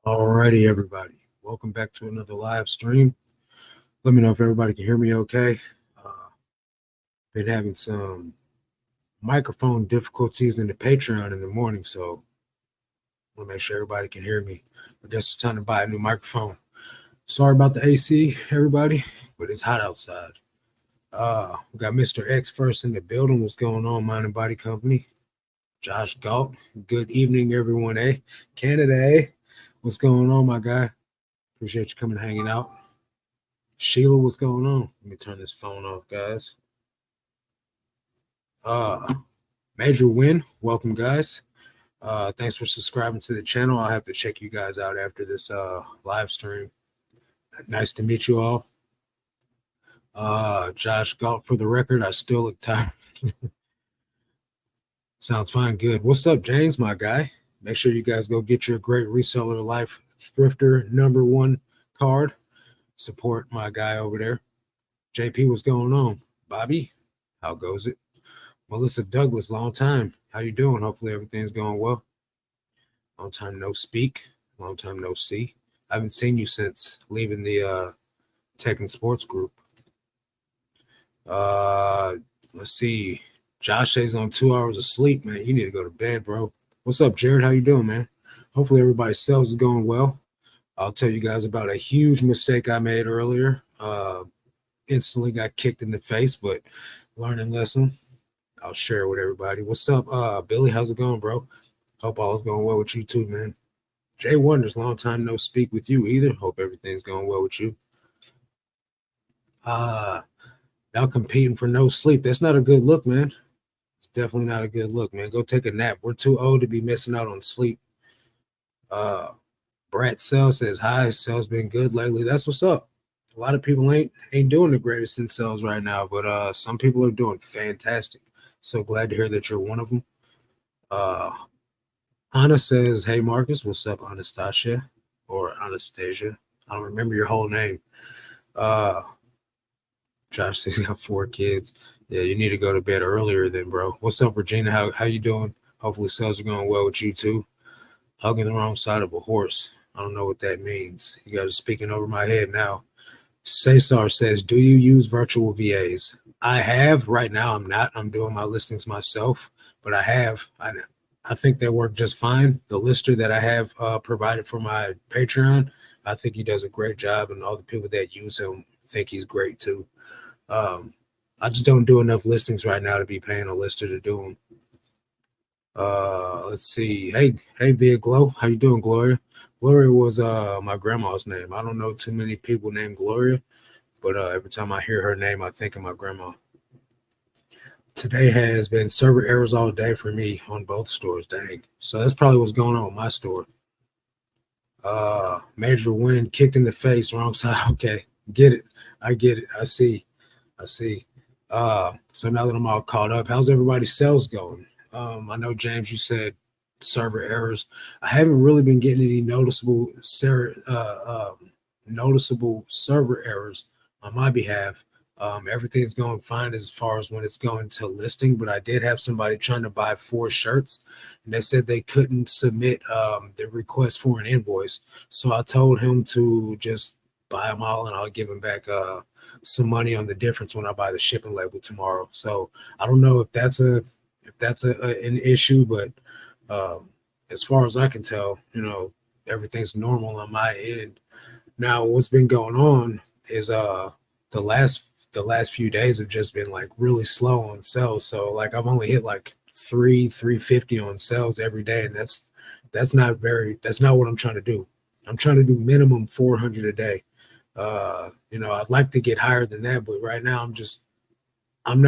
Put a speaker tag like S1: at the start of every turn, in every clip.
S1: Alrighty, everybody. Welcome back to another live stream. Let me know if everybody can hear me okay. Been having some microphone difficulties in the Patreon in the morning, so I want to make sure everybody can hear me. I guess it's time to buy a new microphone. Sorry about the AC, everybody, but it's hot outside. We got Mr. X first in the building. What's going on, Mind and Body Company? Josh Galt. Good evening, everyone. Canada. What's going on, my guy? Appreciate you coming and hanging out. Sheila, what's going on? Let me turn this phone off, guys. Major Win, welcome, guys. Thanks for subscribing to the channel. I'll have to check you guys out after this live stream. Nice to meet you all. Josh Galt, for the record, I still look tired. Sounds fine. Good. What's up, James, my guy? Make sure you guys go get your Great Reseller Life Thrifter #1 card. Support my guy over there. JP, what's going on? Bobby, how goes it? Melissa Douglas, long time. How you doing? Hopefully everything's going well. Long time no speak. Long time no see. I haven't seen you since leaving the Tech and Sports group. Let's see. Josh says on 2 hours of sleep, man. You need to go to bed, bro. What's up, Jared? How you doing, man? Hopefully everybody's sales is going well. I'll tell you guys about a huge mistake I made earlier. Instantly got kicked in the face, but learning lesson. I'll share it with everybody. What's up, Billy? How's it going, bro? Hope all is going well with you too, man. Jay Wonders, long time no speak with you either. Hope everything's going well with you. Y'all competing for no sleep. That's not a good look, man. It's definitely not a good look, man. Go take a nap. We're too old to be missing out on sleep. Brad Sell says, hi, Sell's been good lately. That's what's up. A lot of people ain't doing the greatest in sales right now, but some people are doing fantastic. So glad to hear that you're one of them. Anna says, hey, Marcus, what's up, Anastasia or Anastasia? I don't remember your whole name. Josh says he got 4 kids. Yeah, you need to go to bed earlier then, bro. What's up, Regina? How you doing? Hopefully sales are going well with you too. Hugging the wrong side of a horse. I don't know what that means. You guys are speaking over my head now. Cesar says, do you use virtual VAs? I have. Right now, I'm not. I'm doing my listings myself, but I have. I think they work just fine. The lister that I have provided for my Patreon, I think he does a great job, and all the people that use him think he's great too. I just don't do enough listings right now to be paying a lister to do them. Let's see. Hey, Via Glow. How you doing, Gloria? Gloria was my grandma's name. I don't know too many people named Gloria, but every time I hear her name, I think of my grandma. Today has been server errors all day for me on both stores. Dang. So that's probably what's going on with my store. Major Win, kicked in the face, wrong side. Okay, get it. I get it. I see. So now that I'm all caught up, how's everybody's sales going? I know, James, you said server errors. I haven't really been getting any noticeable server errors on my behalf. Everything's going fine as far as when it's going to listing, but I did have somebody trying to buy 4 shirts, and they said they couldn't submit the request for an invoice. So I told him to just buy them all, and I'll give him back some money on the difference when I buy the shipping label tomorrow. So I don't know if that's an issue, but as far as I can tell, everything's normal on my end. Now, what's been going on is the last few days have just been like really slow on sales. So like I've only hit like 350 on sales every day, and that's not what I'm trying to do. I'm trying to do minimum 400 a day. I'd like to get higher than that, but right now I'm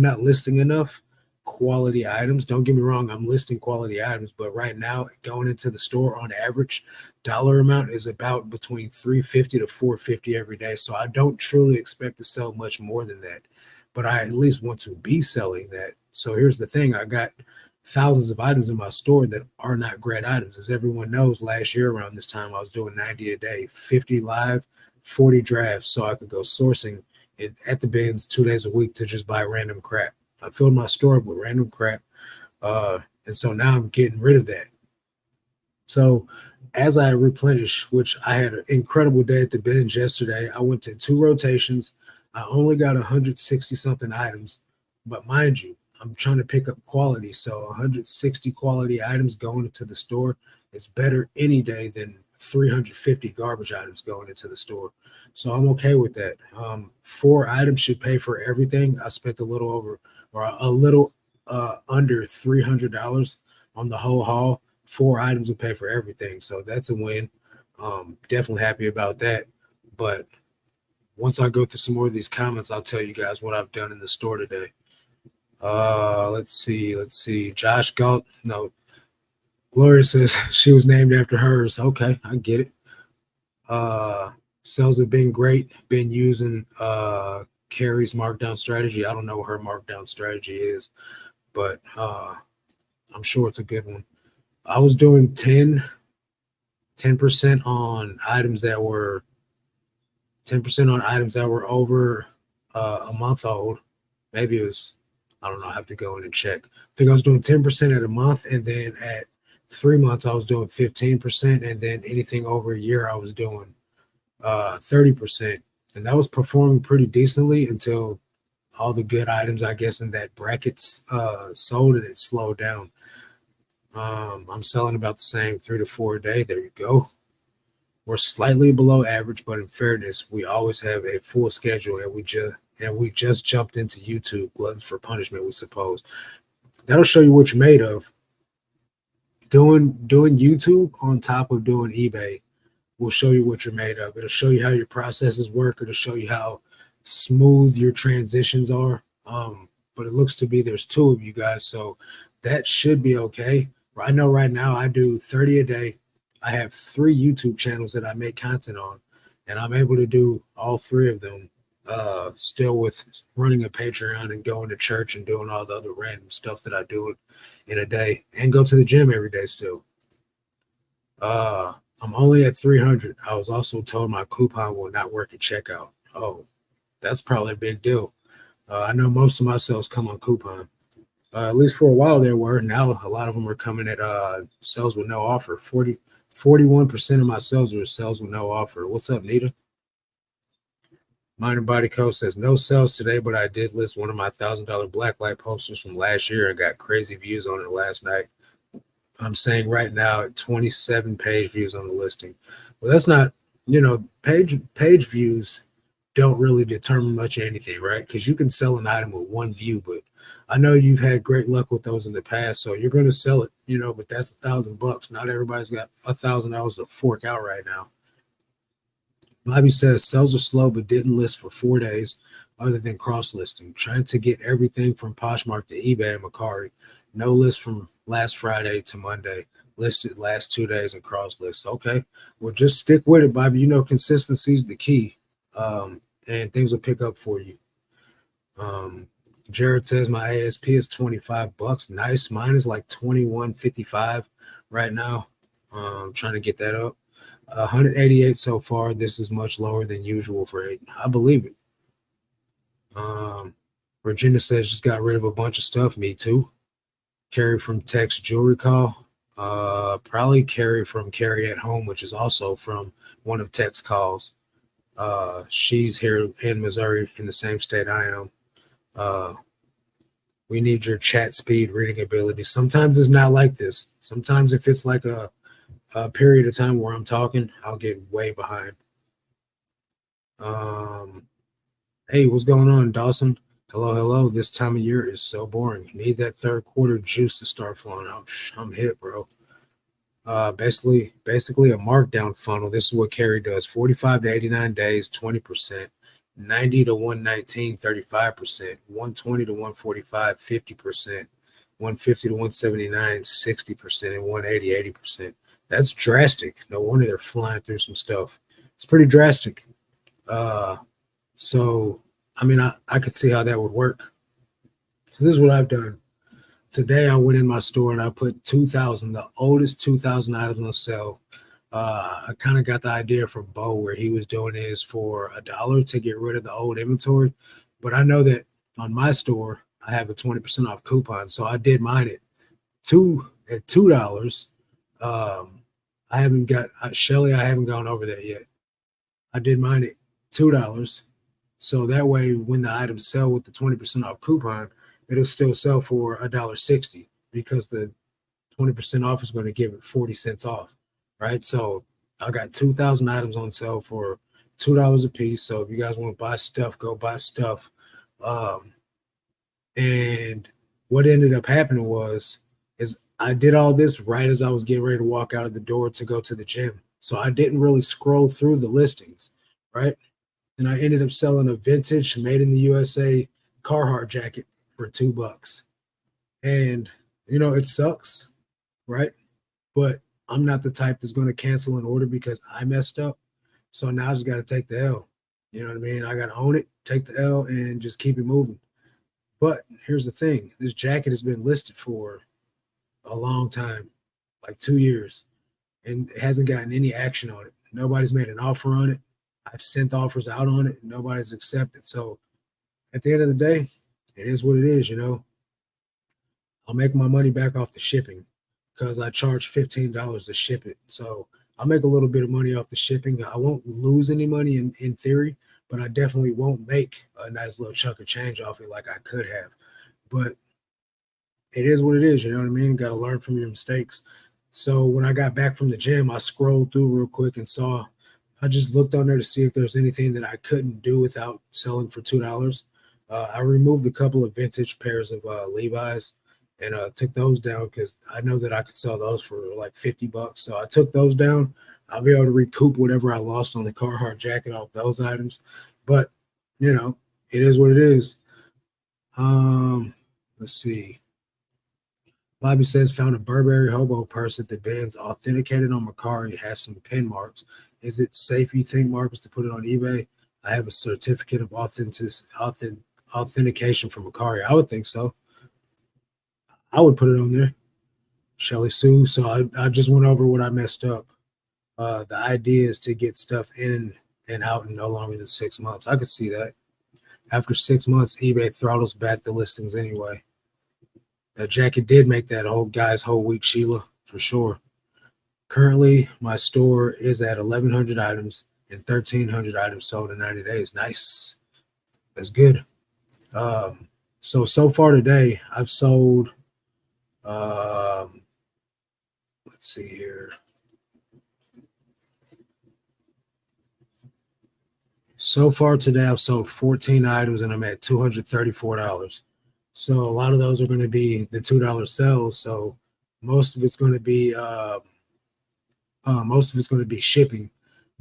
S1: not listing enough quality items. Don't get me wrong, I'm listing quality items, but right now going into the store on average dollar amount is about between $350 to $450 every day. So I don't truly expect to sell much more than that, but I at least want to be selling that. So here's the thing, I got thousands of items in my store that are not great items. As everyone knows, last year around this time I was doing 90 a day, 50 live, 40 drafts, so I could go sourcing at the bins 2 days a week to just buy random crap. I filled my store up with random crap. And so now I'm getting rid of that. So as I replenish, which I had an incredible day at the binge yesterday, I went to 2 rotations. I only got 160 something items, but mind you, I'm trying to pick up quality. So 160 quality items going into the store is better any day than 350 garbage items going into the store. So I'm okay with that. 4 items should pay for everything. I spent a little over or a little under $300 on the whole haul. 4 items will pay for everything. So that's a win. Definitely happy about that. But once I go through some more of these comments, I'll tell you guys what I've done in the store today. Let's see. Josh Galt, no. Gloria says she was named after hers. Okay, I get it. Sales have been great. Been using Carrie's markdown strategy. I don't know what her markdown strategy is, but I'm sure it's a good one. I was doing 10% on items that were 10% on items that were over a month old. Maybe it was, I don't know, I have to go in and check. I think I was doing 10% at a month, and then at 3 months I was doing 15%, and then anything over a year I was doing 30%. And that was performing pretty decently until all the good items, I guess, in that bracket sold, and it slowed down. I'm selling about the same 3 to 4 a day. There you go. We're slightly below average, but in fairness, we always have a full schedule, and we just jumped into YouTube, gluttons for punishment, we suppose. That'll show you what you're made of. Doing YouTube on top of doing eBay will show you what you're made of. It'll show you how your processes work. It'll show you how smooth your transitions are. But it looks to be there's 2 of you guys, so that should be okay. I know right now I do 30 a day. I have 3 YouTube channels that I make content on, and I'm able to do all 3 of them still with running a Patreon and going to church and doing all the other random stuff that I do in a day, and go to the gym every day still. I'm only at 300. I was also told my coupon will not work at checkout. Oh, that's probably a big deal. I know most of my sales come on coupon. At least for a while there were. Now a lot of them are coming at sales with no offer. 41% of my sales are sales with no offer. What's up, Nita? Minor Body Coach says no sales today, but I did list one of my $1,000 blacklight posters from last year and got crazy views on it last night. I'm saying right now at 27 page views on the listing. Well, that's not, page views don't really determine much of anything, right? Because you can sell an item with 1 view, but I know you've had great luck with those in the past, so you're going to sell it, but that's $1,000. Not everybody's got $1,000 to fork out right now. Bobby says sales are slow, but didn't list for 4 days other than cross listing. Trying to get everything from Poshmark to eBay and Mercari. No list from last Friday to Monday. Listed last 2 days and cross list. Okay, well, just stick with it, Bobby. Consistency is the key, and things will pick up for you. Jared says my ASP is $25. Nice. Mine is like $21.55 right now. Trying to get that up. 188 so far. This is much lower than usual for 8. I believe it. Virginia says just got rid of a bunch of stuff. Me too. Carrie from Text Jewelry Call. Probably Carrie from Carrie at Home, which is also from one of Tech's calls. She's here in Missouri, in the same state I am. We need your chat speed, reading ability. Sometimes it's not like this. Sometimes if it's like a period of time where I'm talking, I'll get way behind. Hey, what's going on, Dawson? Hello. This time of year is so boring. You need that third quarter juice to start flowing. I'm hit, bro. Basically a markdown funnel. This is what Carrie does: 45 to 89 days, 20%. 90 to 119, 35%. 120 to 145, 50%. 150 to 179, 60%. And 180, 80%. That's drastic. No wonder they're flying through some stuff. It's pretty drastic. So, I could see how that would work. So this is what I've done. Today I went in my store and I put 2,000, the oldest 2,000 items on sale. I kind of got the idea from Bo where he was doing his for $1 to get rid of the old inventory. But I know that on my store, I have a 20% off coupon. So I did mine at $2. I haven't got Shelly. I haven't gone over that yet. I did mine at $2, so that way when the items sell with the 20% off coupon, it'll still sell for $1.60 because the 20% off is going to give it 40 cents off, right? So I got 2,000 items on sale for $2 a piece. So if you guys want to buy stuff, go buy stuff. And what ended up happening is I did all this right as I was getting ready to walk out of the door to go to the gym. So I didn't really scroll through the listings, right? And I ended up selling a vintage made in the USA Carhartt jacket for $2. And it sucks, right? But I'm not the type that's going to cancel an order because I messed up. So now I just got to take the L. You know what I mean? I got to own it, take the L, and just keep it moving. But here's the thing. This jacket has been listed for a long time, like 2 years, and it hasn't gotten any action on it. Nobody's made an offer on it. I've sent offers out on it. Nobody's accepted. So at the end of the day, it is what it is, I'll make my money back off the shipping because I charge $15 to ship it. So I'll make a little bit of money off the shipping. I won't lose any money in theory, but I definitely won't make a nice little chunk of change off it like I could have. But it is what it is, you know what I mean? Got to learn from your mistakes. So when I got back from the gym, I scrolled through real quick and I just looked on there to see if there's anything that I couldn't do without selling for $2. I removed a couple of vintage pairs of Levi's and took those down because I know that I could sell those for like $50. So I took those down. I'll be able to recoup whatever I lost on the Carhartt jacket off those items. But, it is what it is. Let's see. Bobby says, found a Burberry hobo purse at the Benz, authenticated on Mercari, has some pin marks. Is it safe, you think, Marcus, to put it on eBay? I have a certificate of authentication from Mercari. I would think so. I would put it on there. Shelly Sue. So I just went over what I messed up. The idea is to get stuff in and out in no longer than 6 months. I could see that. After 6 months, eBay throttles back the listings anyway. That jacket did make that whole week, Sheila, for sure. Currently, my store is at 1,100 items and 1,300 items sold in 90 days. Nice. That's good. So far today, I've sold, let's see here. So far today, I've sold 14 items and I'm at $234. So a lot of those are going to be the $2 sales. So most of it's going to be shipping.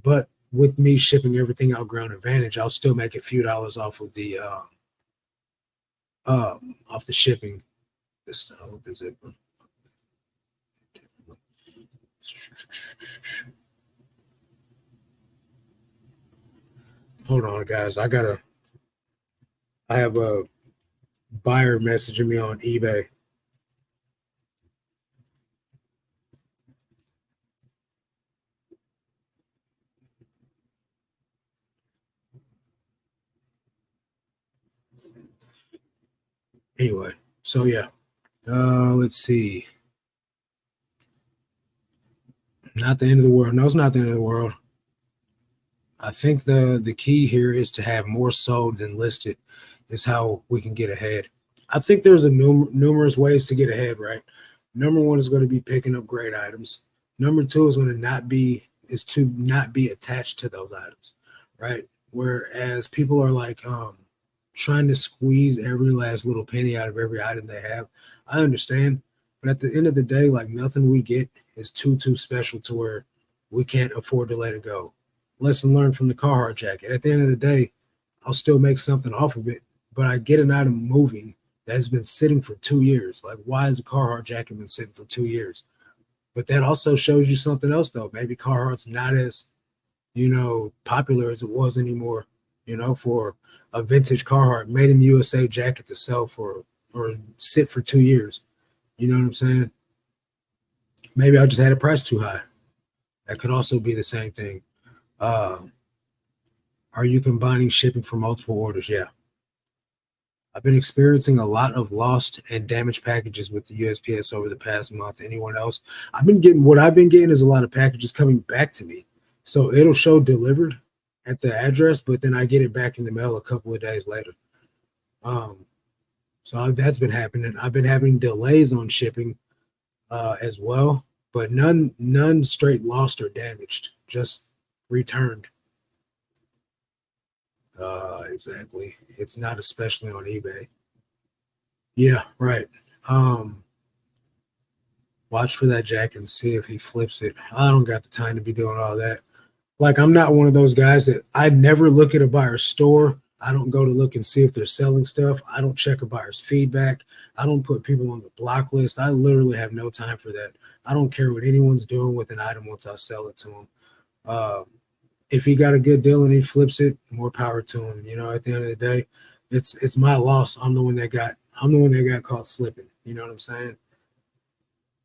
S1: But with me shipping everything out Ground Advantage, I'll still make a few dollars off of the shipping. This is it. Hold on, guys. I have a buyer messaging me on eBay. Anyway, so yeah. Let's see. Not the end of the world. No, it's not the end of the world. I think the key here is to have more sold than listed is how we can get ahead. I think there's numerous ways to get ahead, right? Number one is going to be picking up great items. Number two is going to not be attached to those items, right? Whereas people are like trying to squeeze every last little penny out of every item they have. I understand, but at the end of the day, like nothing we get is too special to where we can't afford to let it go. Lesson learned from the Carhartt jacket. At the end of the day, I'll still make something off of it, but I get an item moving that has been sitting for 2 years. Like, why has a Carhartt jacket been sitting for 2 years? But that also shows you something else, though. Maybe Carhartt's not as, popular as it was anymore, for a vintage Carhartt made in the USA jacket to sell for or sit for 2 years. You know what I'm saying? Maybe I just had a price too high. That could also be the same thing. Are you combining shipping for multiple orders? Yeah. I've been experiencing a lot of lost and damaged packages with the USPS over the past month. Anyone else? What I've been getting is a lot of packages coming back to me. So it'll show delivered at the address, but then I get it back in the mail a couple of days later. Um, so that's been happening. I've been having delays on shipping as well, but none straight lost or damaged, just returned. Exactly. It's not especially on eBay. Yeah, right. Um, Watch for that jacket and see if he flips it. I don't got the time to be doing all that. Like, I'm not one of those guys that I never look at a buyer's store. I don't go to look and see if they're selling stuff. I don't check a buyer's feedback. I don't put people on the block list. I literally have no time for that. I don't care what anyone's doing with an item once I sell it to them. Uh, if he got a good deal and he flips it, more power to him. You know, at the end of the day, it's my loss. I'm the one that got caught slipping. You know what I'm saying?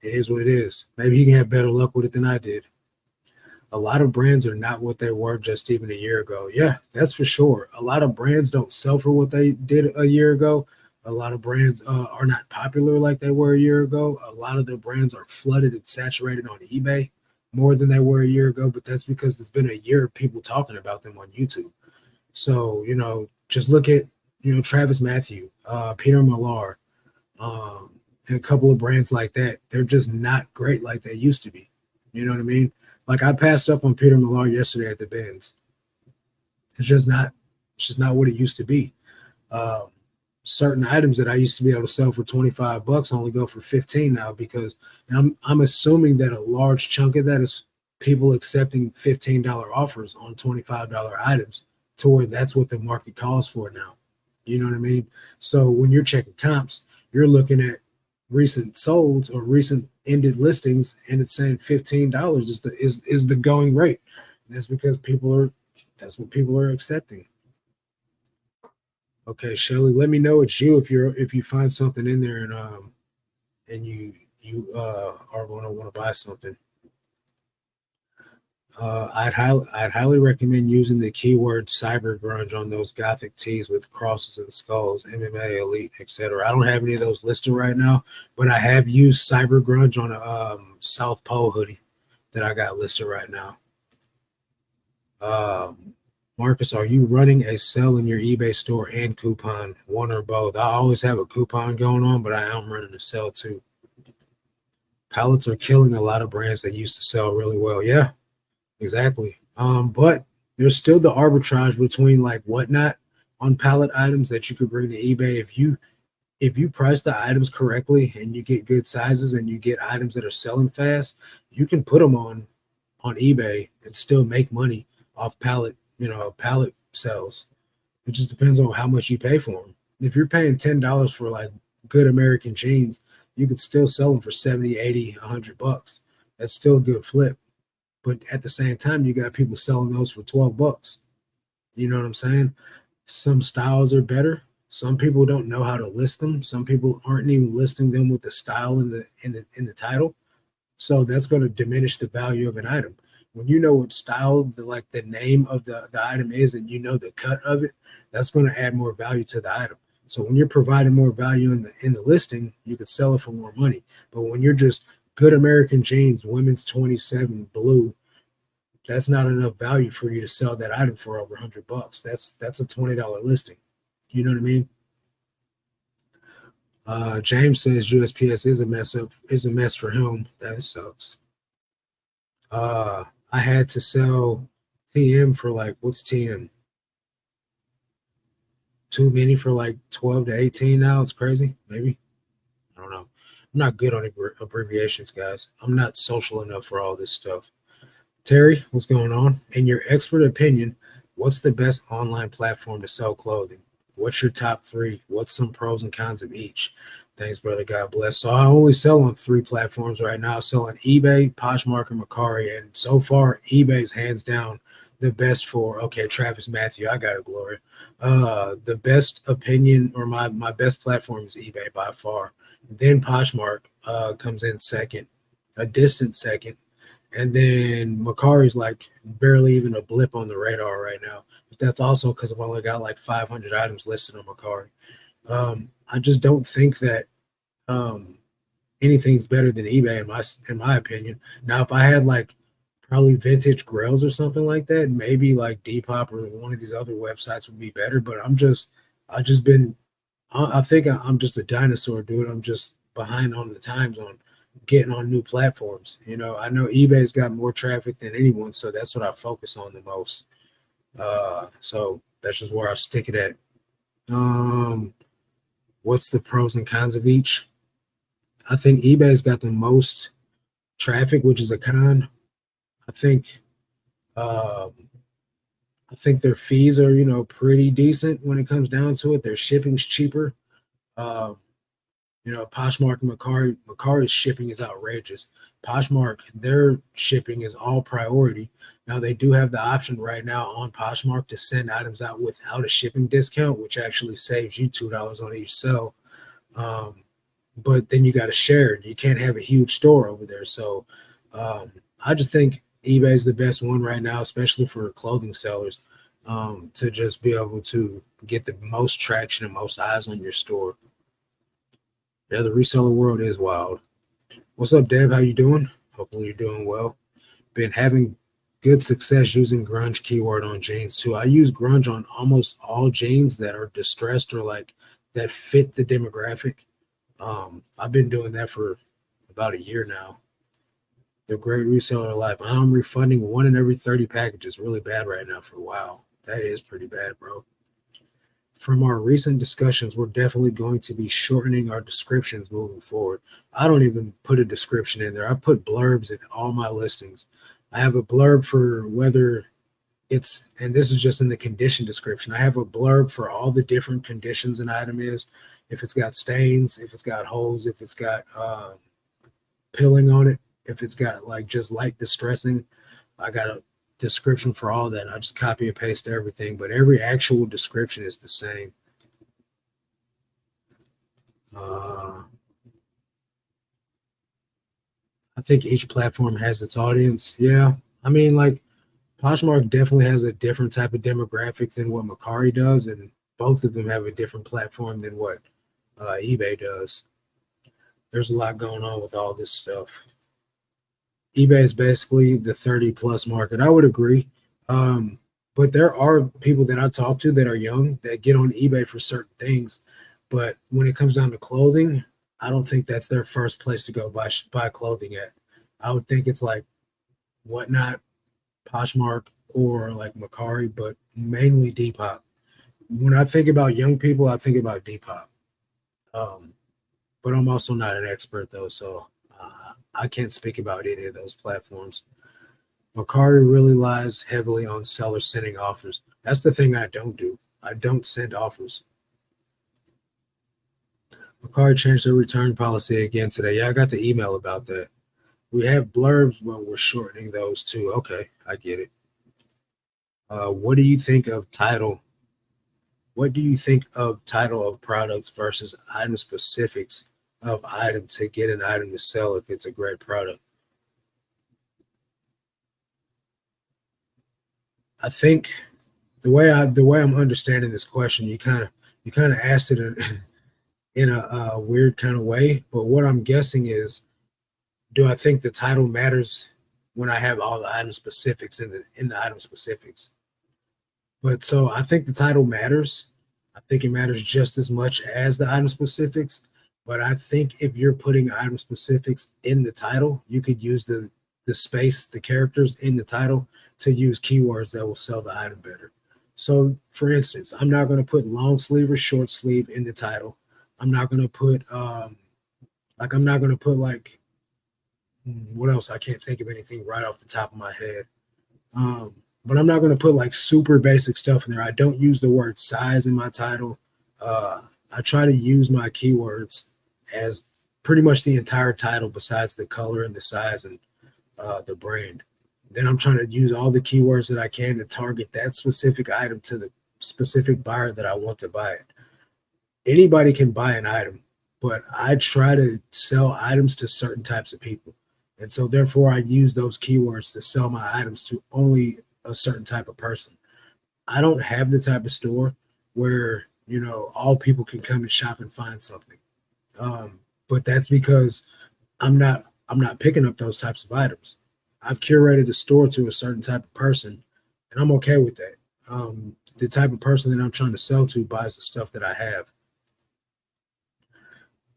S1: It is what it is. Maybe he can have better luck with it than I did. A lot of brands are not what they were just even a year ago. Yeah, that's for sure. A lot of brands don't sell for what they did a year ago. A lot of brands are not popular like they were a year ago. A lot of the brands are flooded and saturated on eBay more than they were a year ago, but that's because there's been a year of people talking about them on YouTube. So, just look at, Travis Matthew, Peter Millar, and a couple of brands like that. They're just not great like they used to be. You know what I mean? Like, I passed up on Peter Millar yesterday at the Benz. It's just not what it used to be. Um, Certain items that I used to be able to sell for $25 only go for 15 now because, and I'm assuming that a large chunk of that is people accepting $15 offers on $25 items to where that's what the market calls for now. You know what I mean? So when you're checking comps, you're looking at recent solds or recent ended listings, and it's saying $15 is the going rate. And that's because that's what people are accepting. Okay, Shelly, let me know it's you if you find something in there and you are going to want to buy something. I'd highly recommend using the keyword cyber grunge on those gothic tees with crosses and skulls, MMA, Elite, etc. I don't have any of those listed right now, but I have used cyber grunge on a South Pole hoodie that I got listed right now. Marcus, are you running a sell in your eBay store and coupon, one or both? I always have a coupon going on, but I am running a sell too. Pallets are killing a lot of brands that used to sell really well. Yeah, exactly. But there's still the arbitrage between like whatnot on pallet items that you could bring to eBay. If you price the items correctly and you get good sizes and you get items that are selling fast, you can put them on eBay and still make money off pallet sales. It just depends on how much you pay for them. If you're paying $10 for like good American jeans, you could still sell them for 70, 80, $100. That's still a good flip. But at the same time, you got people selling those for $12. You know what I'm saying? Some styles are better. Some people don't know how to list them. Some people aren't even listing them with the style in the title. So that's going to diminish the value of an item. When you know what style the name of the item is and you know the cut of it, that's going to add more value to the item. So when you're providing more value in the listing, you can sell it for more money. But when you're just good American jeans, women's 27 blue, that's not enough value for you to sell that item for over $100. That's a $20 listing. You know what I mean? James says USPS is a mess for him. That sucks. I had to sell TM for like, what's TM? Too many for like 12 to 18 now. It's crazy. Maybe. I don't know. I'm not good on abbreviations, guys. I'm not social enough for all this stuff. Terry, what's going on? In your expert opinion, what's the best online platform to sell clothing? What's your top three? What's some pros and cons of each? Thanks, brother. God bless. So I only sell on 3 platforms right now. I sell on eBay, Poshmark, and Mercari. And so far, eBay's hands down the best for, okay, Travis Matthew, I got it, Gloria. The best opinion or my best platform is eBay by far. Then Poshmark comes in second, a distant second. And then Mercari's like barely even a blip on the radar right now. But that's also because I've only got like 500 items listed on Mercari. I just don't think that um, anything's better than eBay in my opinion. Now, if I had like probably vintage grails or something like that, maybe like Depop or one of these other websites would be better. But I just been, I think I'm just a dinosaur, dude. I'm just behind on the times on getting on new platforms. You know, I know eBay's got more traffic than anyone, so that's what I focus on the most. So that's just where I stick it at. Um, what's the pros and cons of each? I think eBay's got the most traffic, which is a con. I think um, I think their fees are, you know, pretty decent when it comes down to it. Their shipping's cheaper. Um, you know, Poshmark and Macari's shipping is outrageous. Poshmark, their shipping is all priority. Now they do have the option right now on Poshmark to send items out without a shipping discount, which actually saves you $2 on each sell. Um, but then you got to share it. You can't have a huge store over there. So um, I just think eBay is the best one right now, especially for clothing sellers, to just be able to get the most traction and most eyes on your store. Yeah, the reseller world is wild. What's up, Deb? How you doing? Hopefully you're doing well. Been having good success using grunge keyword on jeans too. I use grunge on almost all jeans that are distressed or like that fit the demographic. I've been doing that for about a year now. The great reseller life. I'm refunding one in every 30 packages. Really bad right now for a while. That is pretty bad, bro. From our recent discussions, we're definitely going to be shortening our descriptions moving forward. I don't even put a description in there. I put blurbs in all my listings. I have a blurb for whether it's, and this is just in the condition description. I have a blurb for all the different conditions an item is. If it's got stains, if it's got holes, if it's got pilling on it, if it's got like just light distressing. I got a description for all that. I just copy and paste everything, but every actual description is the same. Uh, I think each platform has its audience. Yeah. I mean, like Poshmark definitely has a different type of demographic than what Macari does, and both of them have a different platform than what eBay does. There's a lot going on with all this stuff. eBay is basically the 30 plus market. I would agree. Um, but there are people that I talk to that are young that get on eBay for certain things. But when it comes down to clothing, I don't think that's their first place to go buy clothing at. I would think it's like Whatnot, Poshmark, or like Macari, but mainly Depop. When I think about young people, I think about Depop. Um, but I'm also not an expert though, so I can't speak about any of those platforms. Macari really relies heavily on sellers sending offers. That's the thing I don't do. I don't send offers. Macari changed their return policy again today. Yeah, I got the email about that. We have blurbs, but we're shortening those too. Okay, I get it. What do you think of title? What do you think of title of products versus item specifics of item to get an item to sell if it's a great product? I think the way I'm understanding this question, you kind of asked it in a weird kind of way. But what I'm guessing is, do I think the title matters when I have all the item specifics in the item specifics? But so I think the title matters. I think it matters just as much as the item specifics. But I think if you're putting item specifics in the title, you could use the space, the characters in the title to use keywords that will sell the item better. So for instance, I'm not going to put long sleeve or short sleeve in the title. I'm not going to put I'm not going to put like what else? I can't think of anything right off the top of my head. Um, but I'm not going to put like super basic stuff in there. I don't use the word size in my title. I try to use my keywords as pretty much the entire title, besides the color and the size and the brand. Then I'm trying to use all the keywords that I can to target that specific item to the specific buyer that I want to buy it. Anybody can buy an item, but I try to sell items to certain types of people. And so therefore I use those keywords to sell my items to only a certain type of person. I don't have the type of store where, all people can come and shop and find something. But that's because I'm not picking up those types of items. I've curated a store to a certain type of person, and I'm okay with that. The type of person that I'm trying to sell to buys the stuff that I have.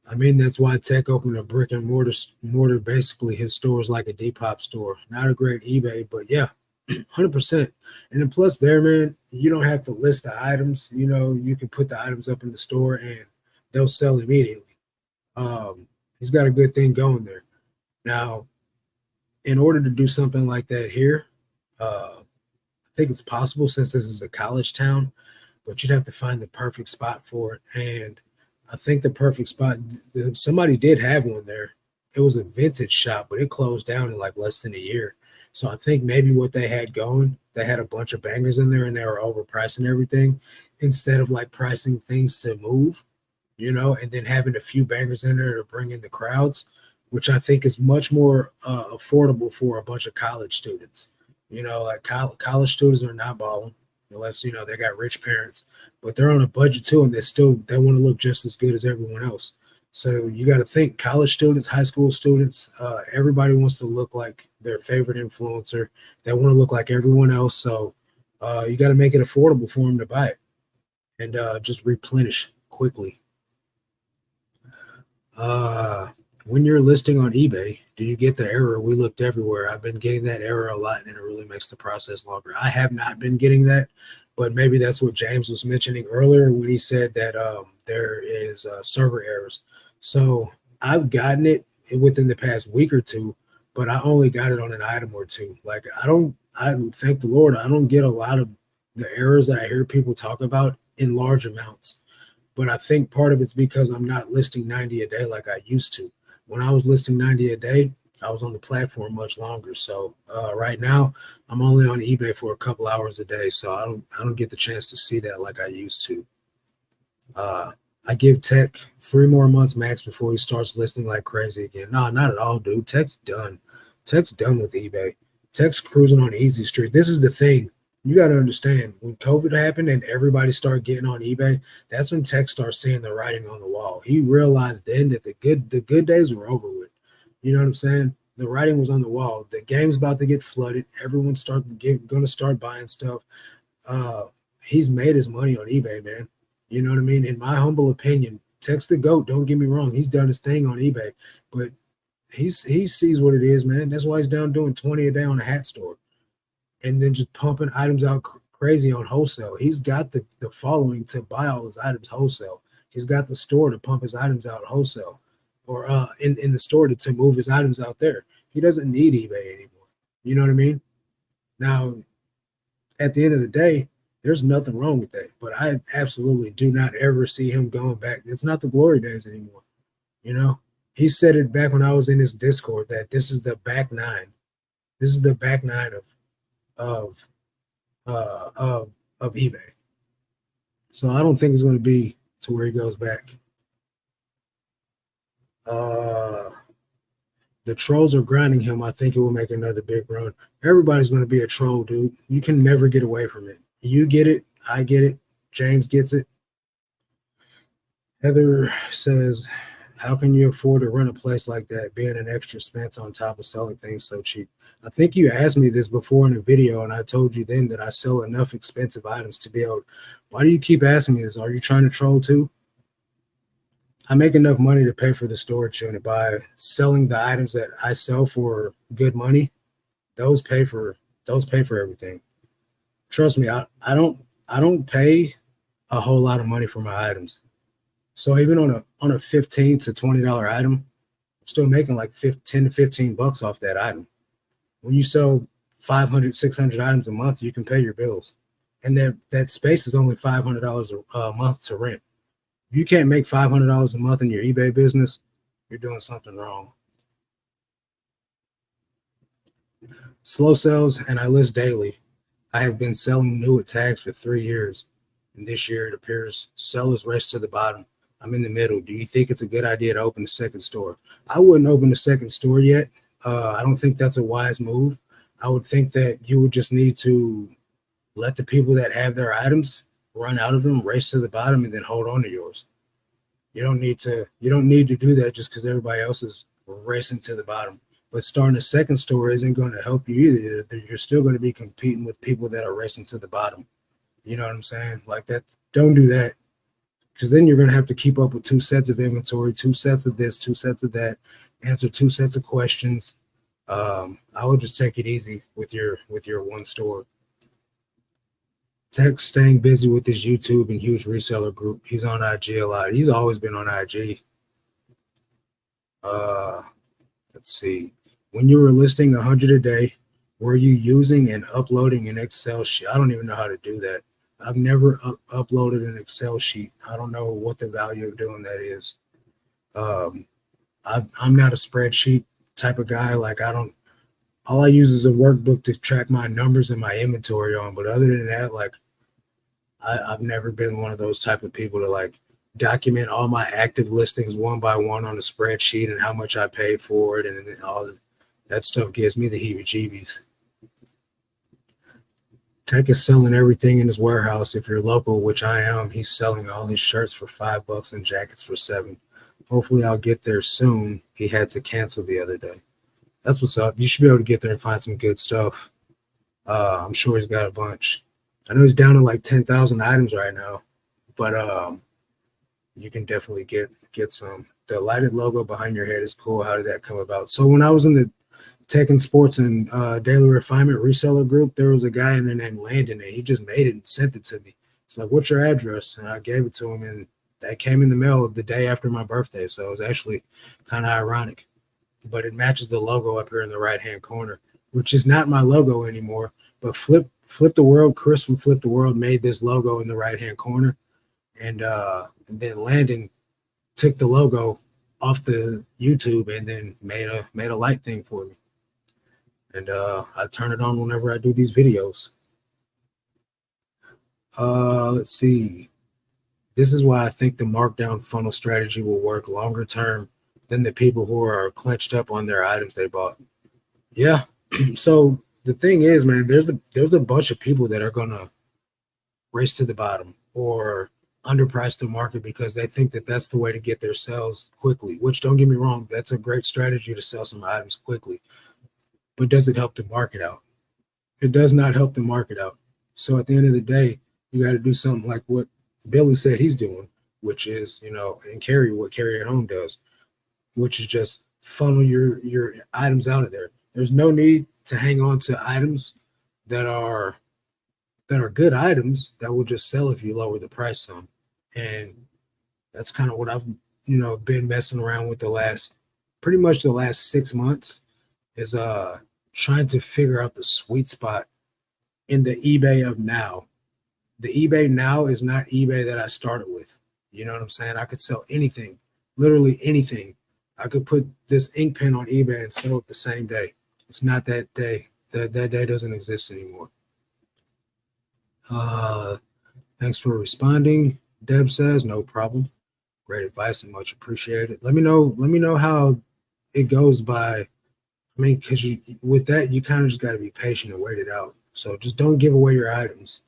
S1: I mean, that's why Tech opened a brick and mortar. Basically, his store is like a Depop store, not a great eBay, but yeah, 100%. And then plus, there, man, you don't have to list the items. You can put the items up in the store and they'll sell immediately. He's got a good thing going there. Now, in order to do something like that here, I think it's possible since this is a college town, but you'd have to find the perfect spot for it. And I think the perfect spot, somebody did have one there. It was a vintage shop, but it closed down in like less than a year. So I think maybe what they had going, they had a bunch of bangers in there and they were overpricing everything instead of like pricing things to move, and then having a few bangers in there to bring in the crowds, which I think is much more affordable for a bunch of college students. Like college students are not balling unless, they got rich parents, but they're on a budget too. And they want to look just as good as everyone else. So you got to think college students, high school students, everybody wants to look like their favorite influencer. They want to look like everyone else. So you got to make it affordable for them to buy it and just replenish quickly. When you're listing on eBay, do you get the error? We looked everywhere. I've been getting that error a lot, and it really makes the process longer. I have not been getting that, but maybe that's what James was mentioning earlier when he said that there is server errors. So I've gotten it within the past week or two, but I only got it on an item or two. Like I thank the Lord, I don't get a lot of the errors that I hear people talk about in large amounts. But I think part of it's because I'm not listing 90 a day like I used to. When I was listing 90 a day, I was on the platform much longer. So right now, I'm only on eBay for a couple hours a day. So I don't get the chance to see that like I used to. I give Tech 3 more months max before he starts listing like crazy again. No, not at all, dude. Tech's done. Tech's done with eBay. Tech's cruising on easy street. This is the thing. You got to understand, when COVID happened and everybody started getting on eBay, that's when Tech started seeing the writing on the wall. He realized then that the good days were over with. You know what I'm saying? The writing was on the wall. The game's about to get flooded. Everyone's going to start buying stuff. He's made his money on eBay, man. You know what I mean? In my humble opinion, Tech's the GOAT. Don't get me wrong. He's done his thing on eBay, but he sees what it is, man. That's why he's down doing 20 a day on a hat store. And then just pumping items out crazy on wholesale. He's got the following to buy all his items wholesale. He's got the store to pump his items out wholesale, or in the store to move his items out there. He doesn't need eBay anymore. You know what I mean? Now, at the end of the day, there's nothing wrong with that. But I absolutely do not ever see him going back. It's not the glory days anymore. He said it back when I was in his Discord that this is the back nine. This is the back nine of eBay. So I don't think it's going to be to where he goes back. The trolls are grinding him. I think it will make another big run. Everybody's going to be a troll, dude. You can never get away from it. You get it. I get it. James gets it. Heather says, how can you afford to run a place like that, being an extra expense on top of selling things so cheap? I think you asked me this before in a video, and I told you then that I sell enough expensive items to be able. Why do you keep asking me this? Are you trying to troll too? I make enough money to pay for the storage unit by selling the items that I sell for good money. Those pay for everything. Trust me, I don't pay a whole lot of money for my items. So even on a $15 to $20 item, I'm still making like 10 to 15 bucks off that item. When you sell 500, 600 items a month, you can pay your bills. And that space is only $500 a month to rent. If you can't make $500 a month in your eBay business, you're doing something wrong. Slow sales, and I list daily. I have been selling new at tags for 3 years. And this year it appears sellers race to the bottom. I'm in the middle. Do you think it's a good idea to open a second store? I wouldn't open a second store yet. I don't think that's a wise move. I would think that you would just need to let the people that have their items run out of them, race to the bottom, and then hold on to yours. You don't need to do that just because everybody else is racing to the bottom. But starting a second store isn't going to help you either. You're still going to be competing with people that are racing to the bottom. You know what I'm saying? Like that. Don't do that, because then you're going to have to keep up with 2 sets of inventory, 2 sets of this, 2 sets of that, answer 2 sets of questions. I would just take it easy with your one store. Tech's staying busy with his YouTube and huge reseller group. He's on IG a lot. He's always been on IG. Let's see. When you were listing 100 a day, were you using and uploading an Excel sheet? I don't even know how to do that. I've never uploaded an Excel sheet. I don't know what the value of doing that is. I'm not a spreadsheet type of guy. Like all I use is a workbook to track my numbers and my inventory on. But other than that, like I've never been one of those type of people to like document all my active listings one by one on a spreadsheet and how much I paid for it, and all that stuff gives me the heebie-jeebies. Tech is selling everything in his warehouse. If you're local, which I am, he's selling all his shirts for $5 and jackets for $7. Hopefully I'll get there soon. He had to cancel the other day. That's what's up. You should be able to get there and find some good stuff. I'm sure he's got a bunch. I know he's down to like 10,000 items right now, but you can definitely get some. The lighted logo behind your head is cool. How did that come about? So when I was in the Tech and Sports and Daily Refinement reseller group, there was a guy in there named Landon, and he just made it and sent it to me. It's like, what's your address? And I gave it to him, and that came in the mail the day after my birthday. So it was actually kind of ironic, but it matches the logo up here in the right-hand corner, which is not my logo anymore. But Flip the World, Chris from Flip the World made this logo in the right-hand corner. And then Landon took the logo off the YouTube and then made a light thing for me. And I turn it on whenever I do these videos. Let's see. This is why I think the markdown funnel strategy will work longer term than the people who are clenched up on their items they bought. Yeah. So the thing is, man, there's a bunch of people that are gonna race to the bottom or underprice the market because they think that that's the way to get their sales quickly. Which, don't get me wrong, that's a great strategy to sell some items quickly. But does it help the market out? It does not help the market out. So at the end of the day, you got to do something like what Billy said he's doing, which is, and Carry what Carry at Home does, which is just funnel your items out of there. There's no need to hang on to items that are good items that will just sell if you lower the price some. And that's kind of what I've been messing around with pretty much the last 6 months, is trying to figure out the sweet spot in the eBay of now. The eBay now is not eBay that I started with. You know what I'm saying? I could sell anything, literally anything. I could put this ink pen on eBay and sell it the same day. It's not that day. That day doesn't exist anymore. Thanks for responding. Deb says, no problem. Great advice and much appreciated. Let me know how it goes by. I mean, because with that, you kind of just got to be patient and wait it out. So just don't give away your items.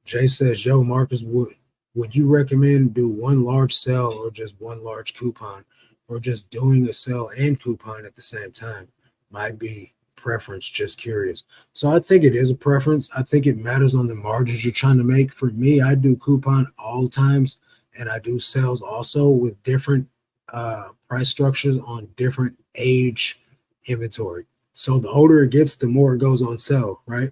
S1: Jay says, yo, Marcus, would you recommend do one large sell or just one large coupon, or just doing a sell and coupon at the same time? Might be preference, just curious. So I think it is a preference. I think it matters on the margins you're trying to make. For me, I do coupon all times, and I do sales also with different price structures on different age inventory. So the older it gets, the more it goes on sale, right?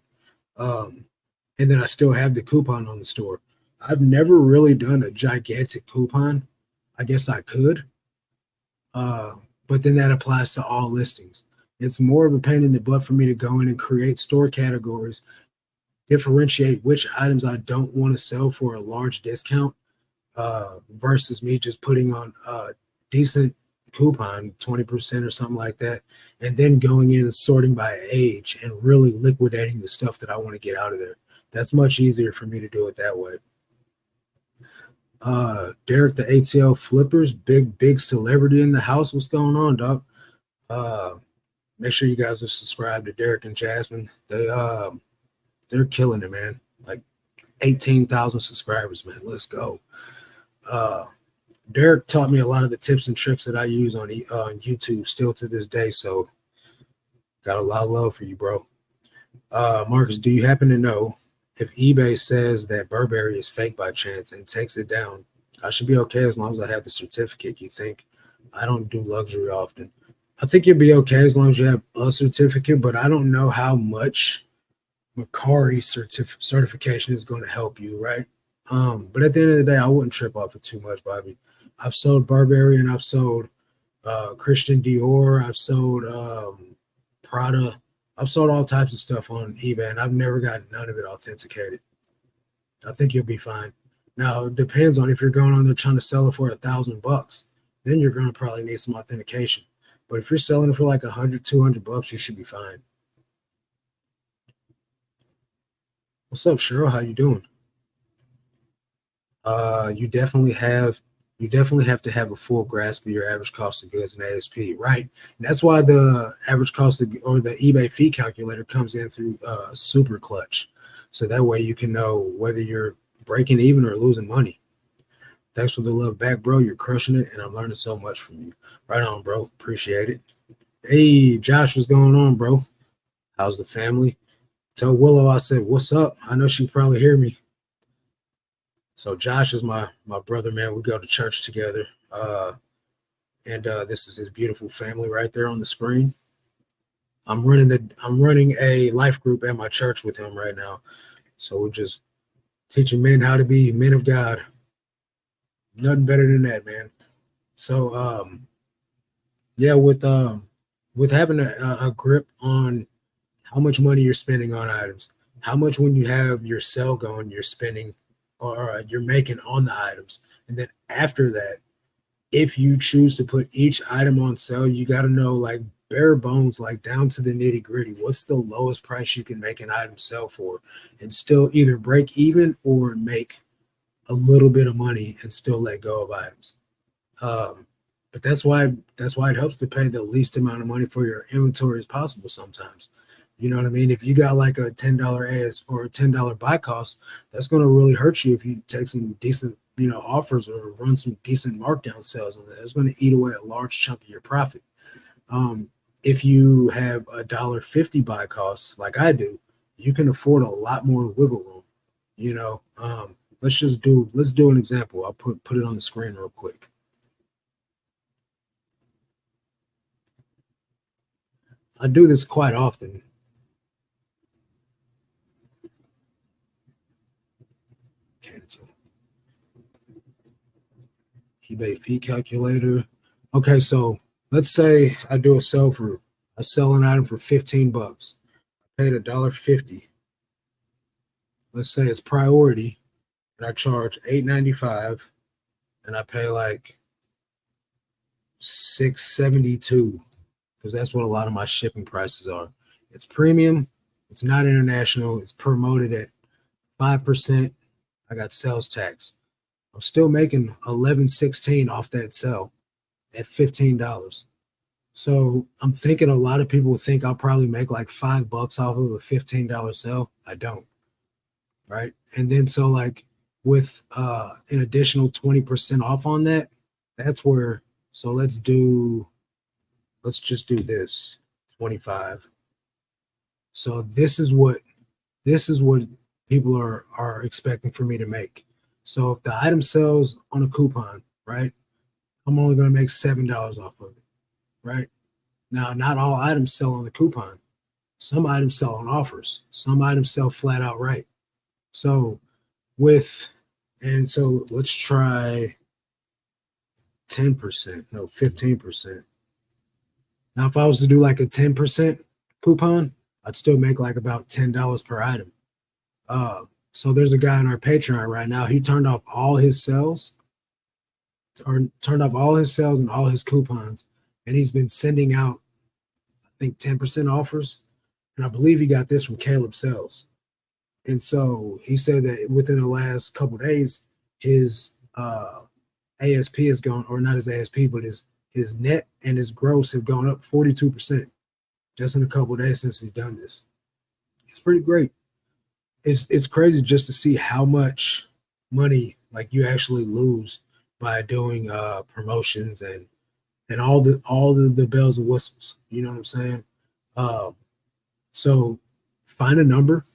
S1: And then I still have the coupon on the store. I've never really done a gigantic coupon. I guess I could, but then that applies to all listings. It's more of a pain in the butt for me to go in and create store categories, differentiate which items I don't want to sell for a large discount, versus me just putting on a decent coupon, 20% or something like that, and then going in and sorting by age and really liquidating the stuff that I want to get out of there. That's much easier for me to do it that way. Derek, the ATL Flippers, big celebrity in the house. What's going on, dog? Make sure you guys are subscribed to Derek and Jasmine. They're killing it, man. Like, 18,000 subscribers, man. Let's go. Derek taught me a lot of the tips and tricks that I use on YouTube still to this day. So got a lot of love for you, bro. Marcus, do you happen to know if eBay says that Burberry is fake by chance and takes it down? I should be okay as long as I have the certificate, you think? I don't do luxury often. I think you'll be okay as long as you have a certificate, but I don't know how much Macari certification is going to help you, right? But at the end of the day, I wouldn't trip off it too much, Bobby. I've sold Burberry and I've sold Christian Dior. I've sold Prada. I've sold all types of stuff on eBay, and I've never gotten none of it authenticated. I think you'll be fine. Now, it depends on if you're going on there trying to sell it for $1,000, then you're going to probably need some authentication. But if you're selling it for like $100, $200, you should be fine. What's up, Cheryl? How you doing? You definitely have to have a full grasp of your average cost of goods and ASP, right? And that's why the average cost of, or the eBay fee calculator comes in through Super Clutch. So that way you can know whether you're breaking even or losing money. Thanks for the love back, bro. You're crushing it, and I'm learning so much from you. Right on, bro. Appreciate it. Hey, Josh, what's going on, bro? How's the family? Tell Willow I said, what's up? I know she probably hear me. So Josh is my brother, man. We go to church together. And this is his beautiful family right there on the screen. I'm running a life group at my church with him right now. So we're just teaching men how to be men of God. Nothing better than that, man. So yeah, with having a grip on how much money you're spending on items, how much when you have your sale going, you're spending or you're making on the items. And then after that, if you choose to put each item on sale, you got to know, like, bare bones, like down to the nitty gritty, what's the lowest price you can make an item sell for and still either break even or make a little bit of money and still let go of items. But that's why it helps to pay the least amount of money for your inventory as possible sometimes. You know what I mean? If you got like a $10 AS or a $10 buy cost, that's going to really hurt you if you take some decent, offers or run some decent markdown sales on that. It's going to eat away a large chunk of your profit. If you have a $1.50 buy cost, like I do, you can afford a lot more wiggle room. Let's do an example. I'll put it on the screen real quick. I do this quite often. Cancel. eBay fee calculator. Okay, so let's say I sell an item for $15. I paid $1.50. Let's say it's priority, and I charge $8.95, and I pay like $6.72 because that's what a lot of my shipping prices are. It's premium. It's not international. It's promoted at 5%. I got sales tax. I'm still making $11.16 off that sell at $15. So I'm thinking a lot of people think I'll probably make like $5 off of a $15 sale. I don't. Right. And then so like with an additional 20% off on that, that's where, so let's just do this 25. So this is what people are expecting for me to make. So if the item sells on a coupon, right, I'm only going to make $7 off of it, right? Now, not all items sell on the coupon. Some items sell on offers. Some items sell flat out right. So so let's try 10%, no, 15%. Now, if I was to do like a 10% coupon, I'd still make like about $10 per item. So there's a guy on our Patreon right now. He turned off all his sales and all his coupons. And he's been sending out, I think, 10% offers. And I believe he got this from Caleb Sales. And so he said that within the last couple of days, his ASP has gone, or not his ASP, but his net and his gross have gone up 42% just in a couple of days since he's done this. It's pretty great. it's crazy just to see how much money like you actually lose by doing promotions and all the bells and whistles. You know what I'm saying? Um, so find a number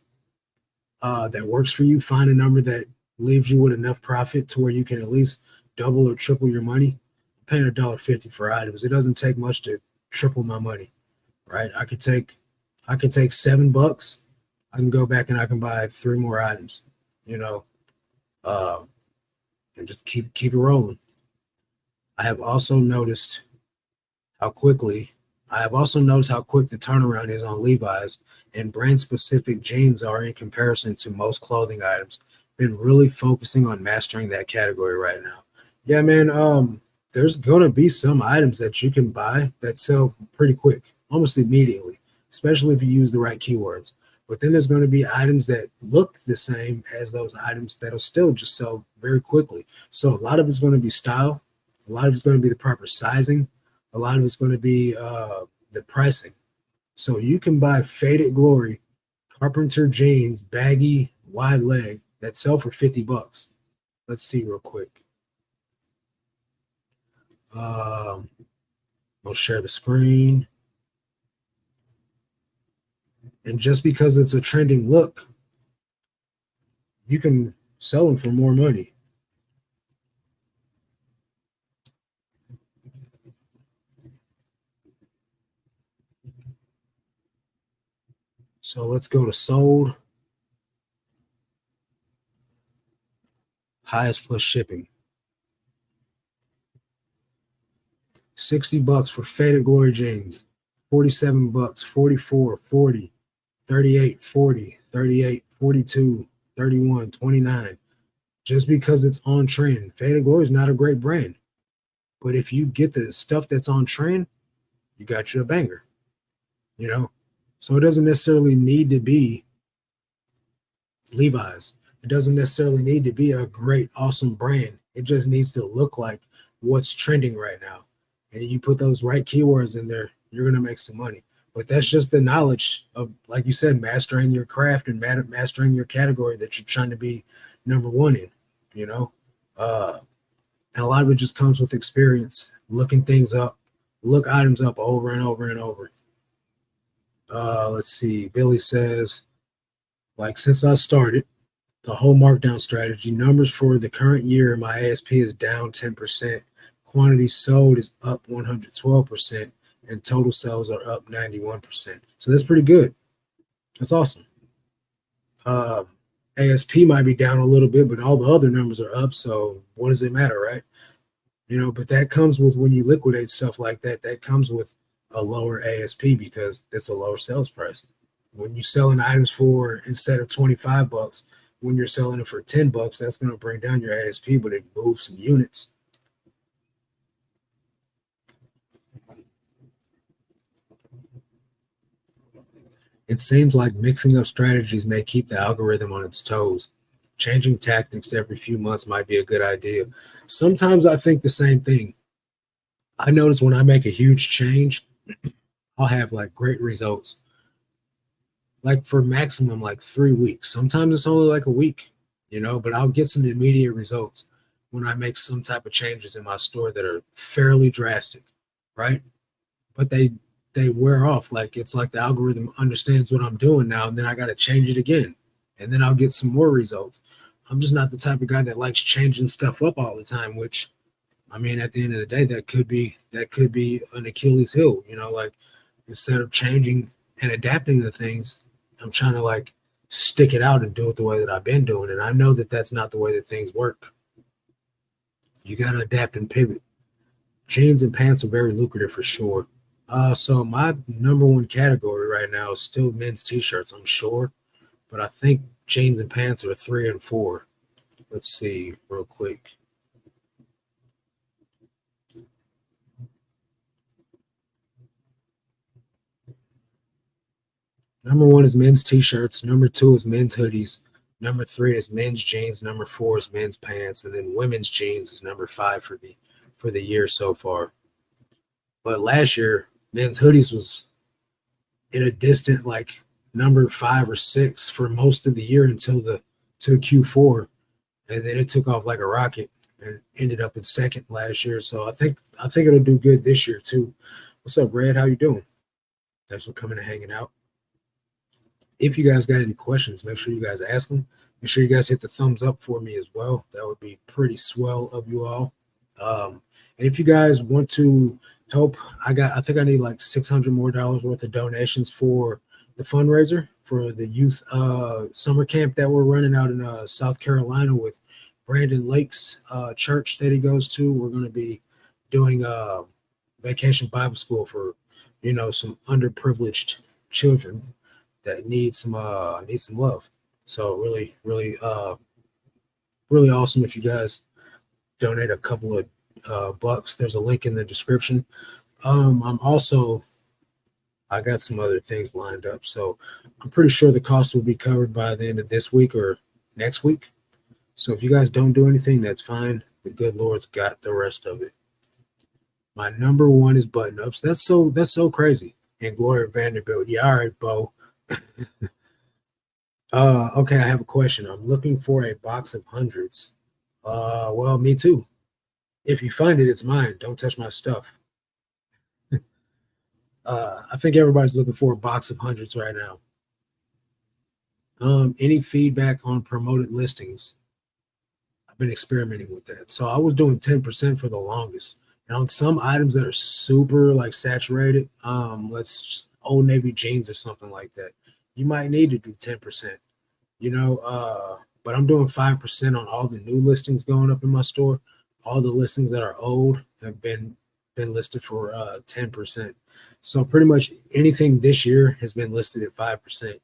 S1: that works for you. Find a number that leaves you with enough profit to where you can at least double or triple your money. I'm paying $1.50 for items. It doesn't take much to triple my money, right? I could take $7. I can go back and I can buy 3 more items, you know, uh, and just keep it rolling. I have also noticed how quickly I have also noticed how quick the turnaround is on Levi's and brand specific jeans are in comparison to most clothing items. Been really focusing on mastering that category right now. Yeah, man. There's gonna be some items that you can buy that sell pretty quick, almost immediately, especially if you use the right keywords. But then there's going to be items that look the same as those items that'll still just sell very quickly. So a lot of it's going to be style, a lot of it's going to be the proper sizing, a lot of it's going to be the pricing. So you can buy Faded Glory carpenter jeans, baggy, wide leg that sell for $50. Let's see real quick. I'll share the screen. And just because it's a trending look, you can sell them for more money. So let's go to sold. Highest plus shipping. $60 for Faded Glory jeans. $47, 44, 40, 38, 40, 38, 42, 31, 29. Just because it's on trend. Faded Glory is not a great brand. But if you get the stuff that's on trend, you got you a banger. You know? So it doesn't necessarily need to be Levi's. It doesn't necessarily need to be a great, awesome brand. It just needs to look like what's trending right now. And you put those right keywords in there, you're going to make some money. But that's just the knowledge of, like you said, mastering your craft and mastering your category that you're trying to be number one in, you know? And a lot of it just comes with experience, looking things up, look items up over and over and over. Let's see. Billy says, like, since I started the whole markdown strategy, numbers for the current year, my ASP is down 10%. Quantity sold is up 112%, and total sales are up 91%. So that's pretty good. That's awesome. ASP might be down a little bit, but all the other numbers are up. So what does it matter, right? You know, but that comes with when you liquidate stuff like that, that comes with a lower ASP because it's a lower sales price. When you're selling items for, instead of $25, when you're selling it for $10, that's going to bring down your ASP, but it moves some units. It seems like mixing up strategies may keep the algorithm on its toes. Changing tactics every few months might be a good idea. Sometimes I think the same thing. I notice when I make a huge change, I'll have like great results. Like for maximum like 3 weeks. Sometimes it's only like a week, you know, but I'll get some immediate results when I make some type of changes in my store that are fairly drastic, right? But they wear off. Like it's like the algorithm understands what I'm doing now, and then I got to change it again, and then I'll get some more results. I'm just not the type of guy that likes changing stuff up all the time, which I mean, at the end of the day, that could be an Achilles heel, you know, like instead of changing and adapting to things, I'm trying to like stick it out and do it the way that I've been doing. And I know that that's not the way that things work. You got to adapt and pivot. Jeans and pants are very lucrative for sure. So my number one category right now is still men's t-shirts, I'm sure, but I think jeans and pants are 3 and 4. Let's see real quick. Number 1 is men's t-shirts. Number 2 is men's hoodies. Number 3 is men's jeans. Number 4 is men's pants, and then women's jeans is number 5 for the year so far. But last year, men's hoodies was in a distant like number 5 or 6 for most of the year until the to Q4, and then it took off like a rocket and ended up in second last year. So I think it'll do good this year too. What's up, Red? How you doing? Thanks for coming and hanging out. If you guys got any questions, make sure you guys ask them. Make sure you guys hit the thumbs up for me as well. That would be pretty swell of you all. And if you guys want to help, I think I need like $600 more worth of donations for the fundraiser for the youth summer camp that we're running out in South Carolina with Brandon Lake's church that he goes to. We're going to be doing vacation Bible school for some underprivileged children that need some love. So really, really, really awesome if you guys donate a couple of bucks. There's a link in the description. I got some other things lined up, so I'm pretty sure the cost will be covered by the end of this week or next week. So if you guys don't do anything, that's fine. The good Lord's got the rest of it. My number one is button ups. That's so crazy. And Gloria Vanderbilt. Yeah, all right, Bo. Okay, I have a question. I'm looking for a box of hundreds. Well, me too. If you find it, it's mine. Don't touch my stuff. I think everybody's looking for a box of hundreds right now. Any feedback on promoted listings? I've been experimenting with that. So I was doing 10% for the longest. And on some items that are super like saturated, let's just Old Navy jeans or something like that, you might need to do 10%, but I'm doing 5% on all the new listings going up in my store. All the listings that are old have been listed for 10%. So pretty much anything this year has been listed at 5%.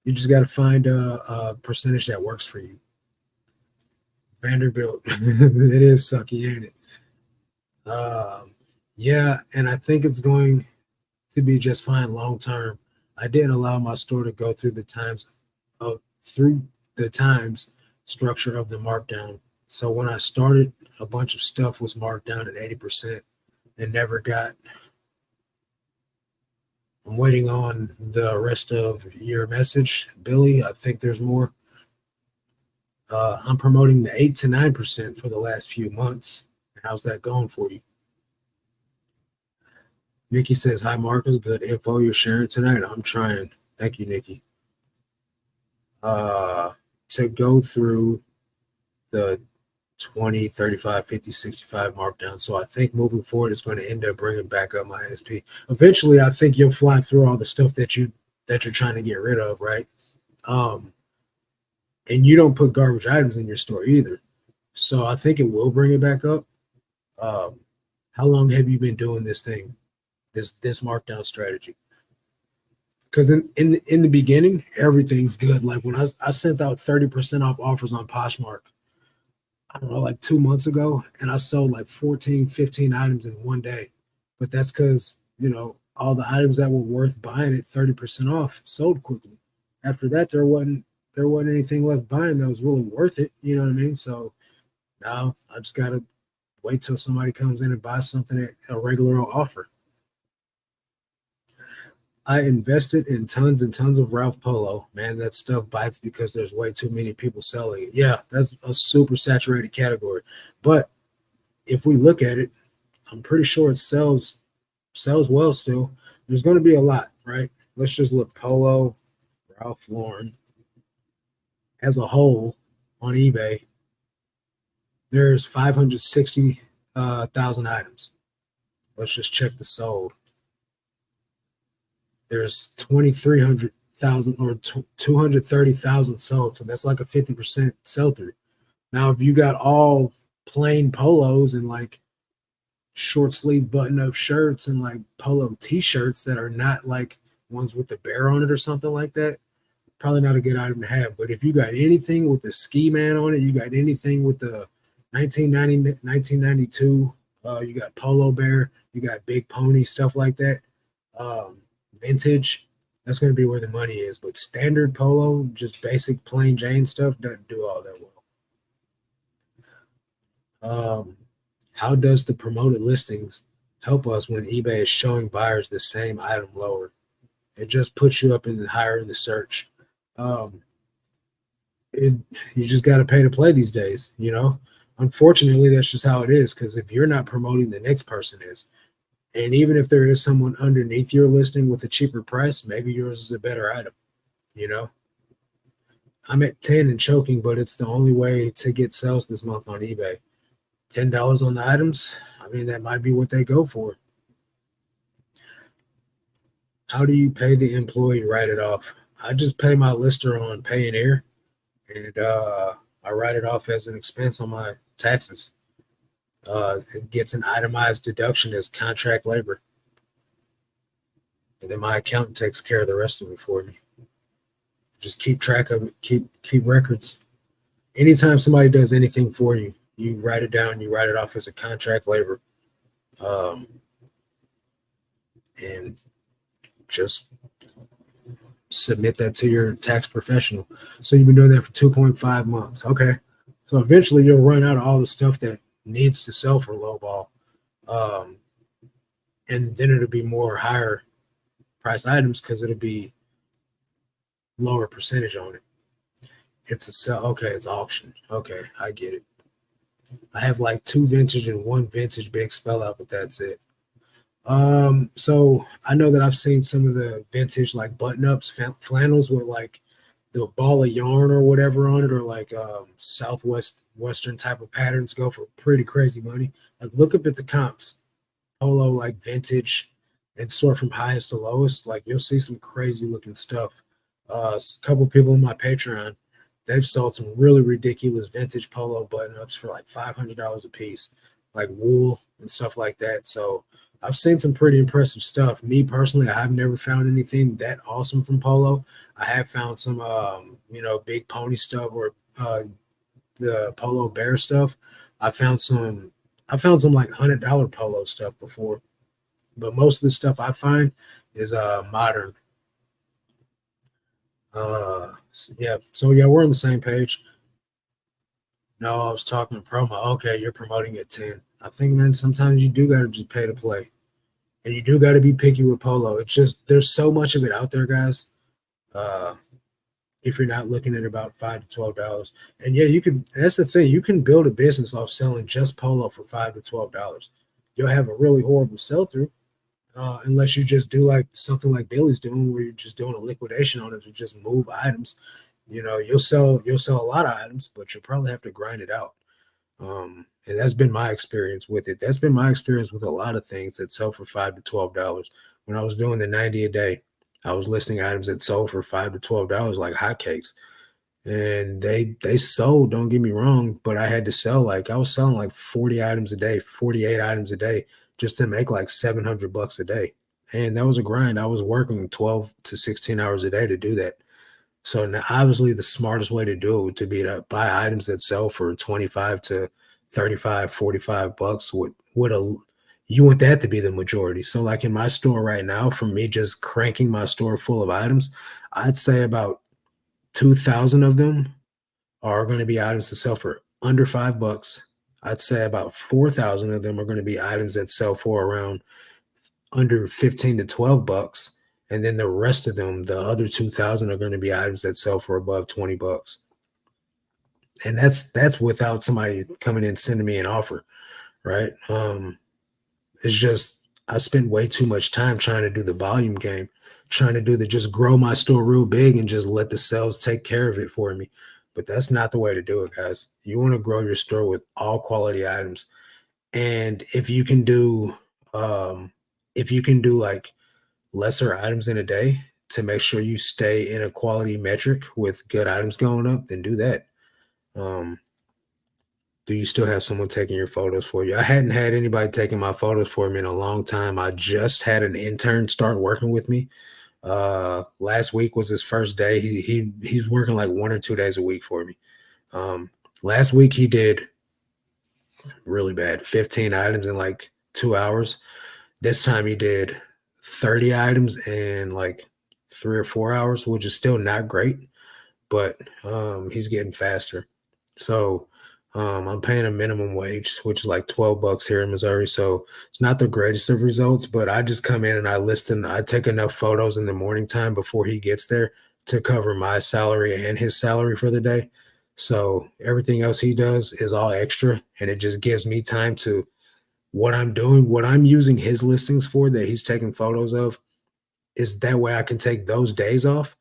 S1: You just got to find a percentage that works for you. Vanderbilt, it is sucky, ain't it? Yeah, and I think it's going to be just fine long term. I didn't allow my store to go through the times structure of the markdown. So when I started, a bunch of stuff was marked down at 80% and never got. I'm waiting on the rest of your message, Billy. I think there's more. I'm promoting the 8 to 9% for the last few months. How's that going for you? Nikki says, hi, Marcus. Good info you're sharing tonight. I'm trying. Thank you, Nikki. To go through the 20, 35, 50, 65 markdown. So I think moving forward, it's going to end up bringing back up my SP. Eventually, I think you'll fly through all the stuff that you're trying to get rid of, right? And you don't put garbage items in your store either. So I think it will bring it back up. How long have you been doing this thing, this markdown strategy? Because in the beginning, everything's good. Like when I sent out 30% off offers on Poshmark, I don't know, like 2 months ago, and I sold like 14, 15 items in one day. But that's because, all the items that were worth buying at 30% off sold quickly. After that, there wasn't anything left buying that was really worth it. You know what I mean? So now I just got to wait till somebody comes in and buys something at a regular offer. I invested in tons and tons of Ralph Polo. Man, that stuff bites because there's way too many people selling it. Yeah, that's a super saturated category. But if we look at it, I'm pretty sure it sells well still. There's going to be a lot, right? Let's just look Polo, Ralph Lauren as a whole on eBay. There's 560,000 items. Let's just check the sold. There's 2,300,000 or 230,000 sold. So that's like a 50% sell through. Now, if you got all plain polos and like short sleeve button up shirts and like polo t-shirts that are not like ones with the bear on it or something like that, probably not a good item to have. But if you got anything with the ski man on it, you got anything with the 1992, you got polo bear, you got big pony, stuff like that. Vintage, that's going to be where the money is. But standard polo, just basic plain Jane stuff, doesn't do all that well. How does the promoted listings help us when eBay is showing buyers the same item lower? It just puts you up in the higher in the search. Um, it, you just got to pay to play these days, you know. Unfortunately, that's just how it is. Because if you're not promoting, the next person is. And even if there is someone underneath your listing with a cheaper price, maybe yours is a better item. You know, I'm at 10 and choking, but it's the only way to get sales this month on eBay. $10 on the items. I mean, that might be what they go for. How do you pay the employee? Write it off. I just pay my lister on Payoneer, and I write it off as an expense on my taxes. It gets an itemized deduction as contract labor, and then my accountant takes care of the rest of it for me. Just keep track of it. Keep records. Anytime somebody does anything for you, you write it down. You write it off as a contract labor, um, and just submit that to your tax professional. So you've been doing that for 2.5 months. Okay. So eventually you'll run out of all the stuff that needs to sell for lowball. Um, and then it'll be more higher price items because it'll be lower percentage on it. It's a sell. Okay. It's auction. Okay. I get it. I have like 2 vintage and 1 vintage big spell out, but that's it. So I know that I've seen some of the vintage like button ups, flannels with like the ball of yarn or whatever on it, or like Southwest Western type of patterns go for pretty crazy money. Like look up at the comps, polo like vintage, and sort from highest to lowest. Like you'll see some crazy looking stuff. A couple people in my Patreon, they've sold some really ridiculous vintage polo button ups for like $500 a piece, like wool and stuff like that. So I've seen some pretty impressive stuff. Me personally, I've never found anything that awesome from polo. I have found some, big pony stuff or the polo bear stuff. I found some, I found some like $100 polo stuff before, but most of the stuff I find is modern. Yeah. So yeah, we're on the same page. No, I was talking promo. Okay, you're promoting at 10. I think, man, sometimes you do got to just pay to play. And you do got to be picky with polo. It's just there's so much of it out there, guys. Uh, if you're not looking at about $5 to $12, and yeah, you can. That's the thing. You can build a business off selling just polo for $5 to $12. You'll have a really horrible sell through, unless you just do like something like Billy's doing, where you're just doing a liquidation on it to just move items. You'll sell a lot of items, but you'll probably have to grind it out. And that's been my experience with it. That's been my experience with a lot of things that sell for $5 to $12. When I was doing the 90 a day, I was listing items that sold for $5 to $12 like hotcakes. And they sold, don't get me wrong, but I had to sell like I was selling like 40 items a day, 48 items a day just to make like $700 a day. And that was a grind. I was working 12 to 16 hours a day to do that. So now, obviously, the smartest way to do it would to be to buy items that sell for 25 to 35, $45. Would a you want that to be the majority. So, like in my store right now, from me just cranking my store full of items, I'd say about 2,000 of them are going to be items that sell for under $5. I'd say about 4,000 of them are going to be items that sell for around under 15 to $12. And then the rest of them, the other 2,000 are going to be items that sell for above $20. And that's without somebody coming in sending me an offer, right? It's just I spend way too much time trying to do the volume game, trying to do the just grow my store real big and just let the sales take care of it for me. But that's not the way to do it, guys. You want to grow your store with all quality items. And if you can do like lesser items in a day to make sure you stay in a quality metric with good items going up, then do that. Um, do you still have someone taking your photos for you? I hadn't had anybody taking my photos for me in a long time. I just had an intern start working with me. Last week was his first day. He's working like 1 or 2 days a week for me. Last week he did really bad, 15 items in like 2 hours. This time he did 30 items in like 3 or 4 hours, which is still not great, but he's getting faster. So I'm paying a minimum wage, which is like 12 bucks here in Missouri. So it's not the greatest of results, but I just come in and I take enough photos in the morning time before he gets there to cover my salary and his salary for the day. So everything else he does is all extra, and it just gives me time to what I'm doing, what I'm using his listings for that he's taking photos of is that way I can take those days off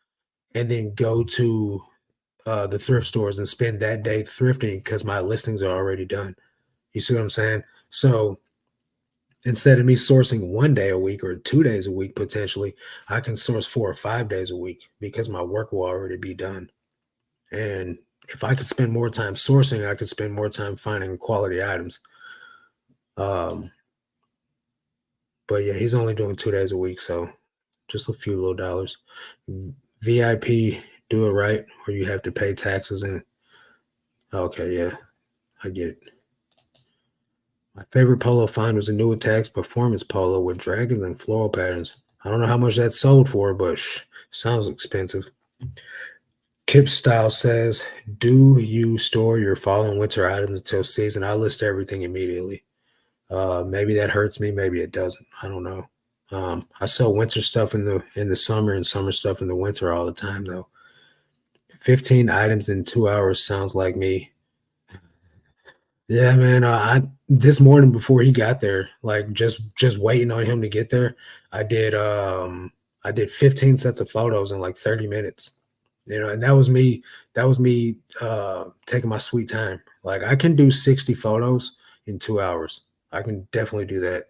S1: and then go to the thrift stores and spend that day thrifting because my listings are already done. You see what I'm saying? So instead of me sourcing 1 day a week or 2 days a week, potentially, I can source 4 or 5 days a week because my work will already be done. And if I could spend more time sourcing, I could spend more time finding quality items. Um, but yeah, he's only doing 2 days a week, so just a few little dollars. VIP, do it right, or you have to pay taxes. And okay, yeah, I get it. My favorite polo find was a new attacks performance polo with dragons and floral patterns. I don't know how much that sold for, but sounds expensive. Kip Style says, do you store your fall and winter items until season? I list everything immediately. Maybe that hurts me, maybe it doesn't. I don't know. I sell winter stuff in the summer and summer stuff in the winter all the time though. 15 items in 2 hours sounds like me. Yeah, man. I this morning before he got there, like just waiting on him to get there, I did I did 15 sets of photos in like 30 minutes. And that was me taking my sweet time. Like I can do 60 photos in 2 hours. I can definitely do that.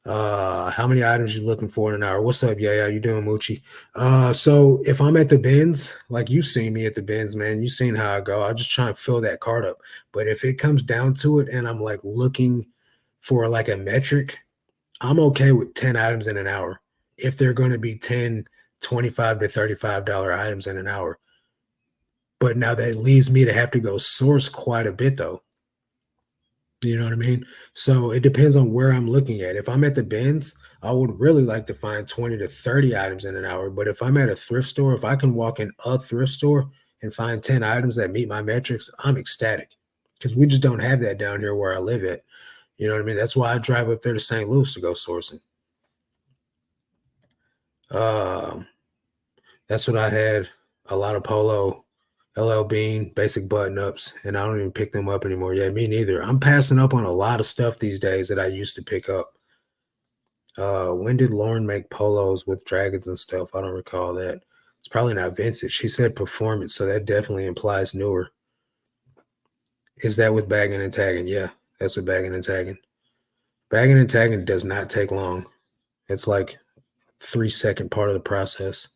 S1: How many items you looking for in an hour? What's up? Yeah, how you doing, Moochie? So if I'm at the bins, like you seen me at the bins, man, you seen how I go. I just try and fill that cart up. But if it comes down to it and I'm like looking for like a metric, I'm okay with 10 items in an hour. If they're going to be 10, 25 to $35 items in an hour. But now that leaves me to have to go source quite a bit though. You know what I mean? So it depends on where I'm looking at. If I'm at the bins, I would really like to find 20 to 30 items in an hour. But if I'm at a thrift store, if I can walk in a thrift store and find 10 items that meet my metrics, I'm ecstatic because we just don't have that down here where I live at. You know what I mean? That's why I drive up there to St. Louis to go sourcing. Um, that's what I had a lot of polo, LL Bean, basic button ups, and I don't even pick them up anymore. Yeah, me neither. I'm passing up on a lot of stuff these days that I used to pick up. When did Lauren make polos with dragons and stuff? I don't recall that. It's probably not vintage. She said performance, so that definitely implies newer. Is that with bagging and tagging? Yeah, that's with bagging and tagging. Bagging and tagging does not take long. It's like 3 second part of the process.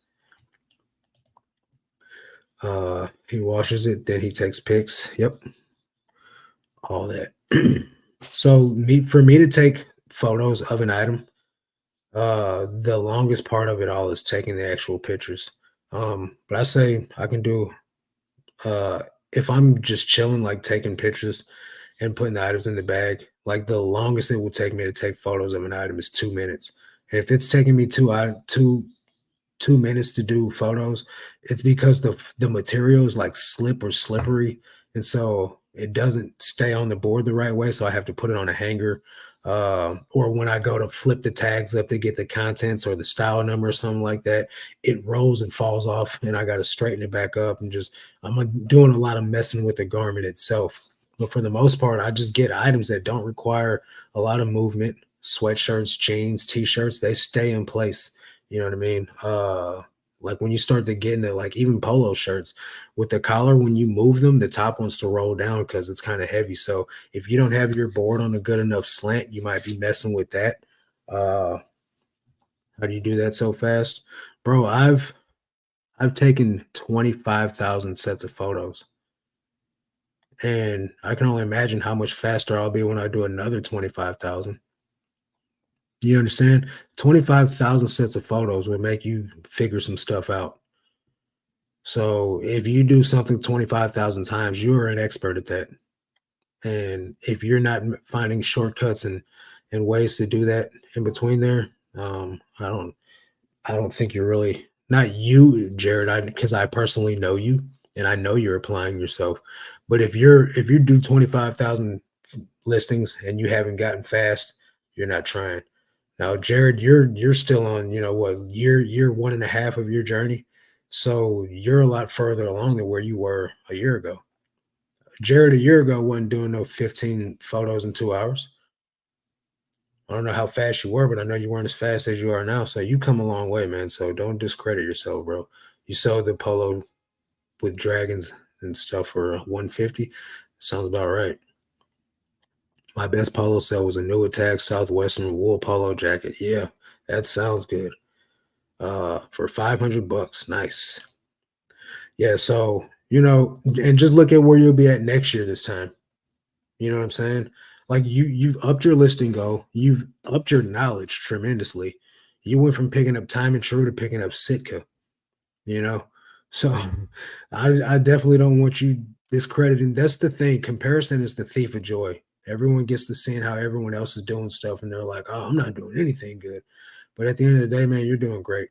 S1: He washes it, then he takes pics. Yep, all that. So for me to take photos of an item, the longest part of it all is taking the actual pictures. But I say I can do uh if I'm just chilling, like taking pictures and putting the items in the bag, like the longest it will take me to take photos of an item is 2 minutes. And if it's taking me 2 minutes to do photos, it's because the material is like slip or slippery, and so it doesn't stay on the board the right way. So I have to put it on a hanger, or when I go to flip the tags up to get the contents or the style number or something like that, it rolls and falls off, and I got to straighten it back up. And just doing a lot of messing with the garment itself. But for the most part, I just get items that don't require a lot of movement. Sweatshirts, jeans, t-shirts, they stay in place. You know what I mean? Like when you start to get into like even polo shirts with the collar, when you move them, the top wants to roll down because it's kind of heavy. So if you don't have your board on a good enough slant, you might be messing with that. Uh, how do you do that so fast? Bro, I've taken 25,000 sets of photos. And I can only imagine how much faster I'll be when I do another 25,000. You understand? 25,000 sets of photos would make you figure some stuff out. So if you do something 25,000 times, you are an expert at that. And if you're not finding shortcuts and ways to do that in between there, I don't think you're really not you, Jared, because I personally know you. and I know you're applying yourself. But if you do 25,000 listings and you haven't gotten fast, you're not trying. Now, Jared, you're still on, what, year 1.5 of your journey. So you're a lot further along than where you were a year ago. Jared a year ago wasn't doing no 15 photos in 2 hours. I don't know how fast you were, but I know you weren't as fast as you are now. So you come a long way, man. So don't discredit yourself, bro. You sold the polo with dragons and stuff for 150. Sounds about right. My best polo sale was a new attack Southwestern wool polo jacket. Yeah, that sounds good. For $500. Nice. Yeah, so and just look at where you'll be at next year this time. You know what I'm saying? Like you've upped your listing goal, you've upped your knowledge tremendously. You went from picking up Time and True to picking up Sitka, you know. So I definitely don't want you discrediting. That's the thing. Comparison is the thief of joy. Everyone gets to seeing how everyone else is doing stuff, and they're like, "Oh, I'm not doing anything good." But at the end of the day, man, you're doing great.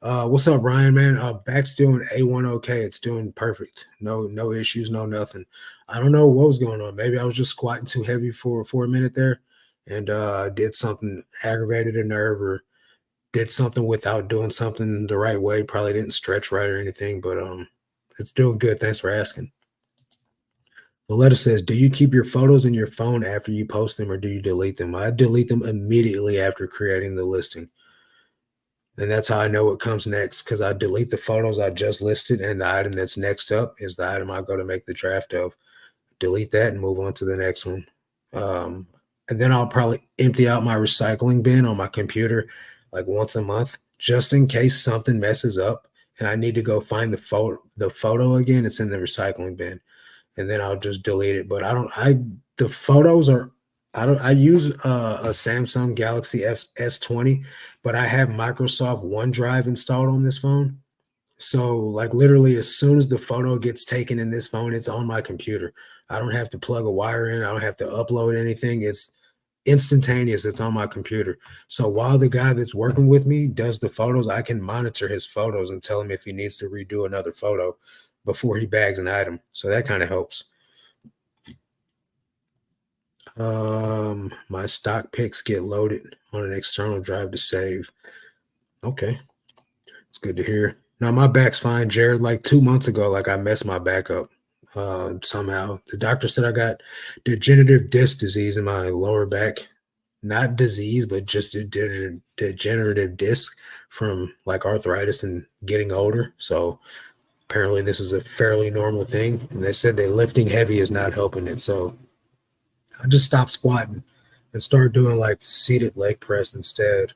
S1: What's up, Ryan, man? Back's doing A1 okay. It's doing perfect. No issues, no nothing. I don't know what was going on. Maybe I was just squatting too heavy for a minute there and did something, aggravated a nerve, or did something without doing something the right way. Probably didn't stretch right or anything, but it's doing good. Thanks for asking. The letter says, do you keep your photos in your phone after you post them or do you delete them? I delete them immediately after creating the listing. And that's how I know what comes next because I delete the photos I just listed, and the item that's next up is the item I go to make the draft of. Delete that and move on to the next one. And then I'll probably empty out my recycling bin on my computer like once a month, just in case something messes up and I need to go find the photo again. It's in the recycling bin, and then I'll just delete it. But the photos are I use a Samsung Galaxy S20, but I have Microsoft OneDrive installed on this phone. So like literally as soon as the photo gets taken in this phone, it's on my computer. I don't have to plug a wire in. I don't have to upload anything. It's instantaneous. It's on my computer. So while the guy that's working with me does the photos, I can monitor his photos and tell him if he needs to redo another photo before he bags an item. So that kind of helps. My stock pics get loaded on an external drive to save. Okay. It's good to hear. Now my back's fine, Jared. Like 2 months ago, like I messed my back up somehow. The doctor said I got degenerative disc disease in my lower back. Not disease, but just a degenerative disc from like arthritis and getting older. So apparently this is a fairly normal thing. And they said that lifting heavy is not helping it. So I just stopped squatting and started doing like seated leg press instead.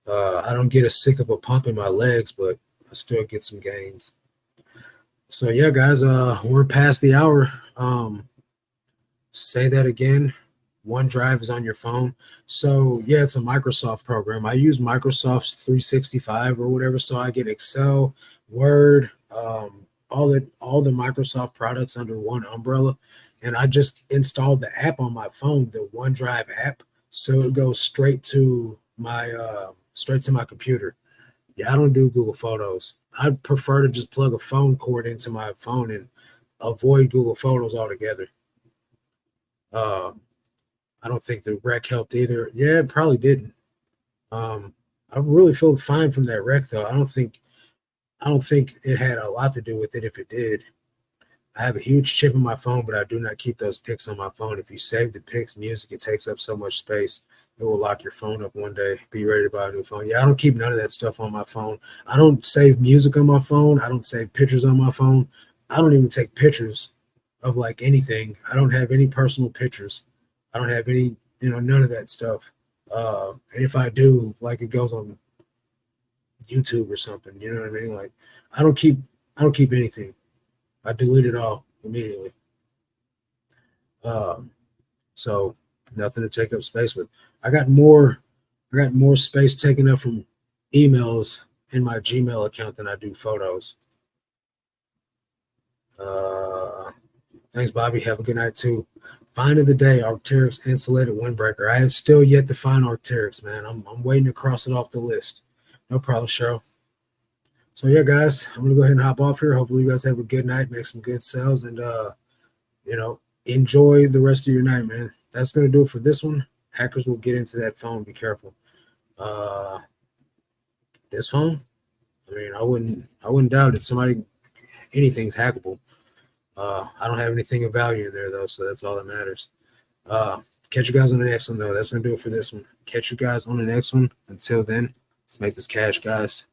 S1: I don't get as sick of a pump in my legs, but I still get some gains. So yeah, guys, we're past the hour. Say that again. OneDrive is on your phone. So yeah, it's a Microsoft program. I use Microsoft's 365 or whatever. So I get Excel, Word, all the Microsoft products under one umbrella. And I just installed the app on my phone, the OneDrive app. So it goes straight to my computer. Yeah, I don't do Google Photos. I prefer to just plug a phone cord into my phone and avoid Google Photos altogether. I don't think the wreck helped either. Yeah, it probably didn't. I really feel fine from that wreck though. I don't think it had a lot to do with it if it did. I have a huge chip in my phone, but I do not keep those pics on my phone. If you save the pics, music, it takes up so much space. It will lock your phone up one day. Be ready to buy a new phone. Yeah, I don't keep none of that stuff on my phone. I don't save music on my phone. I don't save pictures on my phone. I don't even take pictures of like anything. I don't have any personal pictures. I don't have any, none of that stuff. And if I do, like it goes on YouTube or something. You know what I mean? Like I don't keep anything. I delete it all immediately. So nothing to take up space with. I got more space taken up from emails in my Gmail account than I do photos. Thanks, Bobby. Have a good night too. Find of the day, Arc'teryx insulated windbreaker. I have still yet to find Arc'teryx, man. I'm waiting to cross it off the list. No problem, Cheryl. So yeah, guys, I'm gonna go ahead and hop off here. Hopefully you guys have a good night, make some good sales, and enjoy the rest of your night, man. That's gonna do it for this one. Hackers will get into that phone. Be careful. This phone, I mean, I wouldn't doubt it. Anything's hackable. I don't have anything of value in there though, so that's all that matters. Catch you guys on the next one though. That's gonna do it for this one. Catch you guys on the next one. Until then, let's make this cash, guys.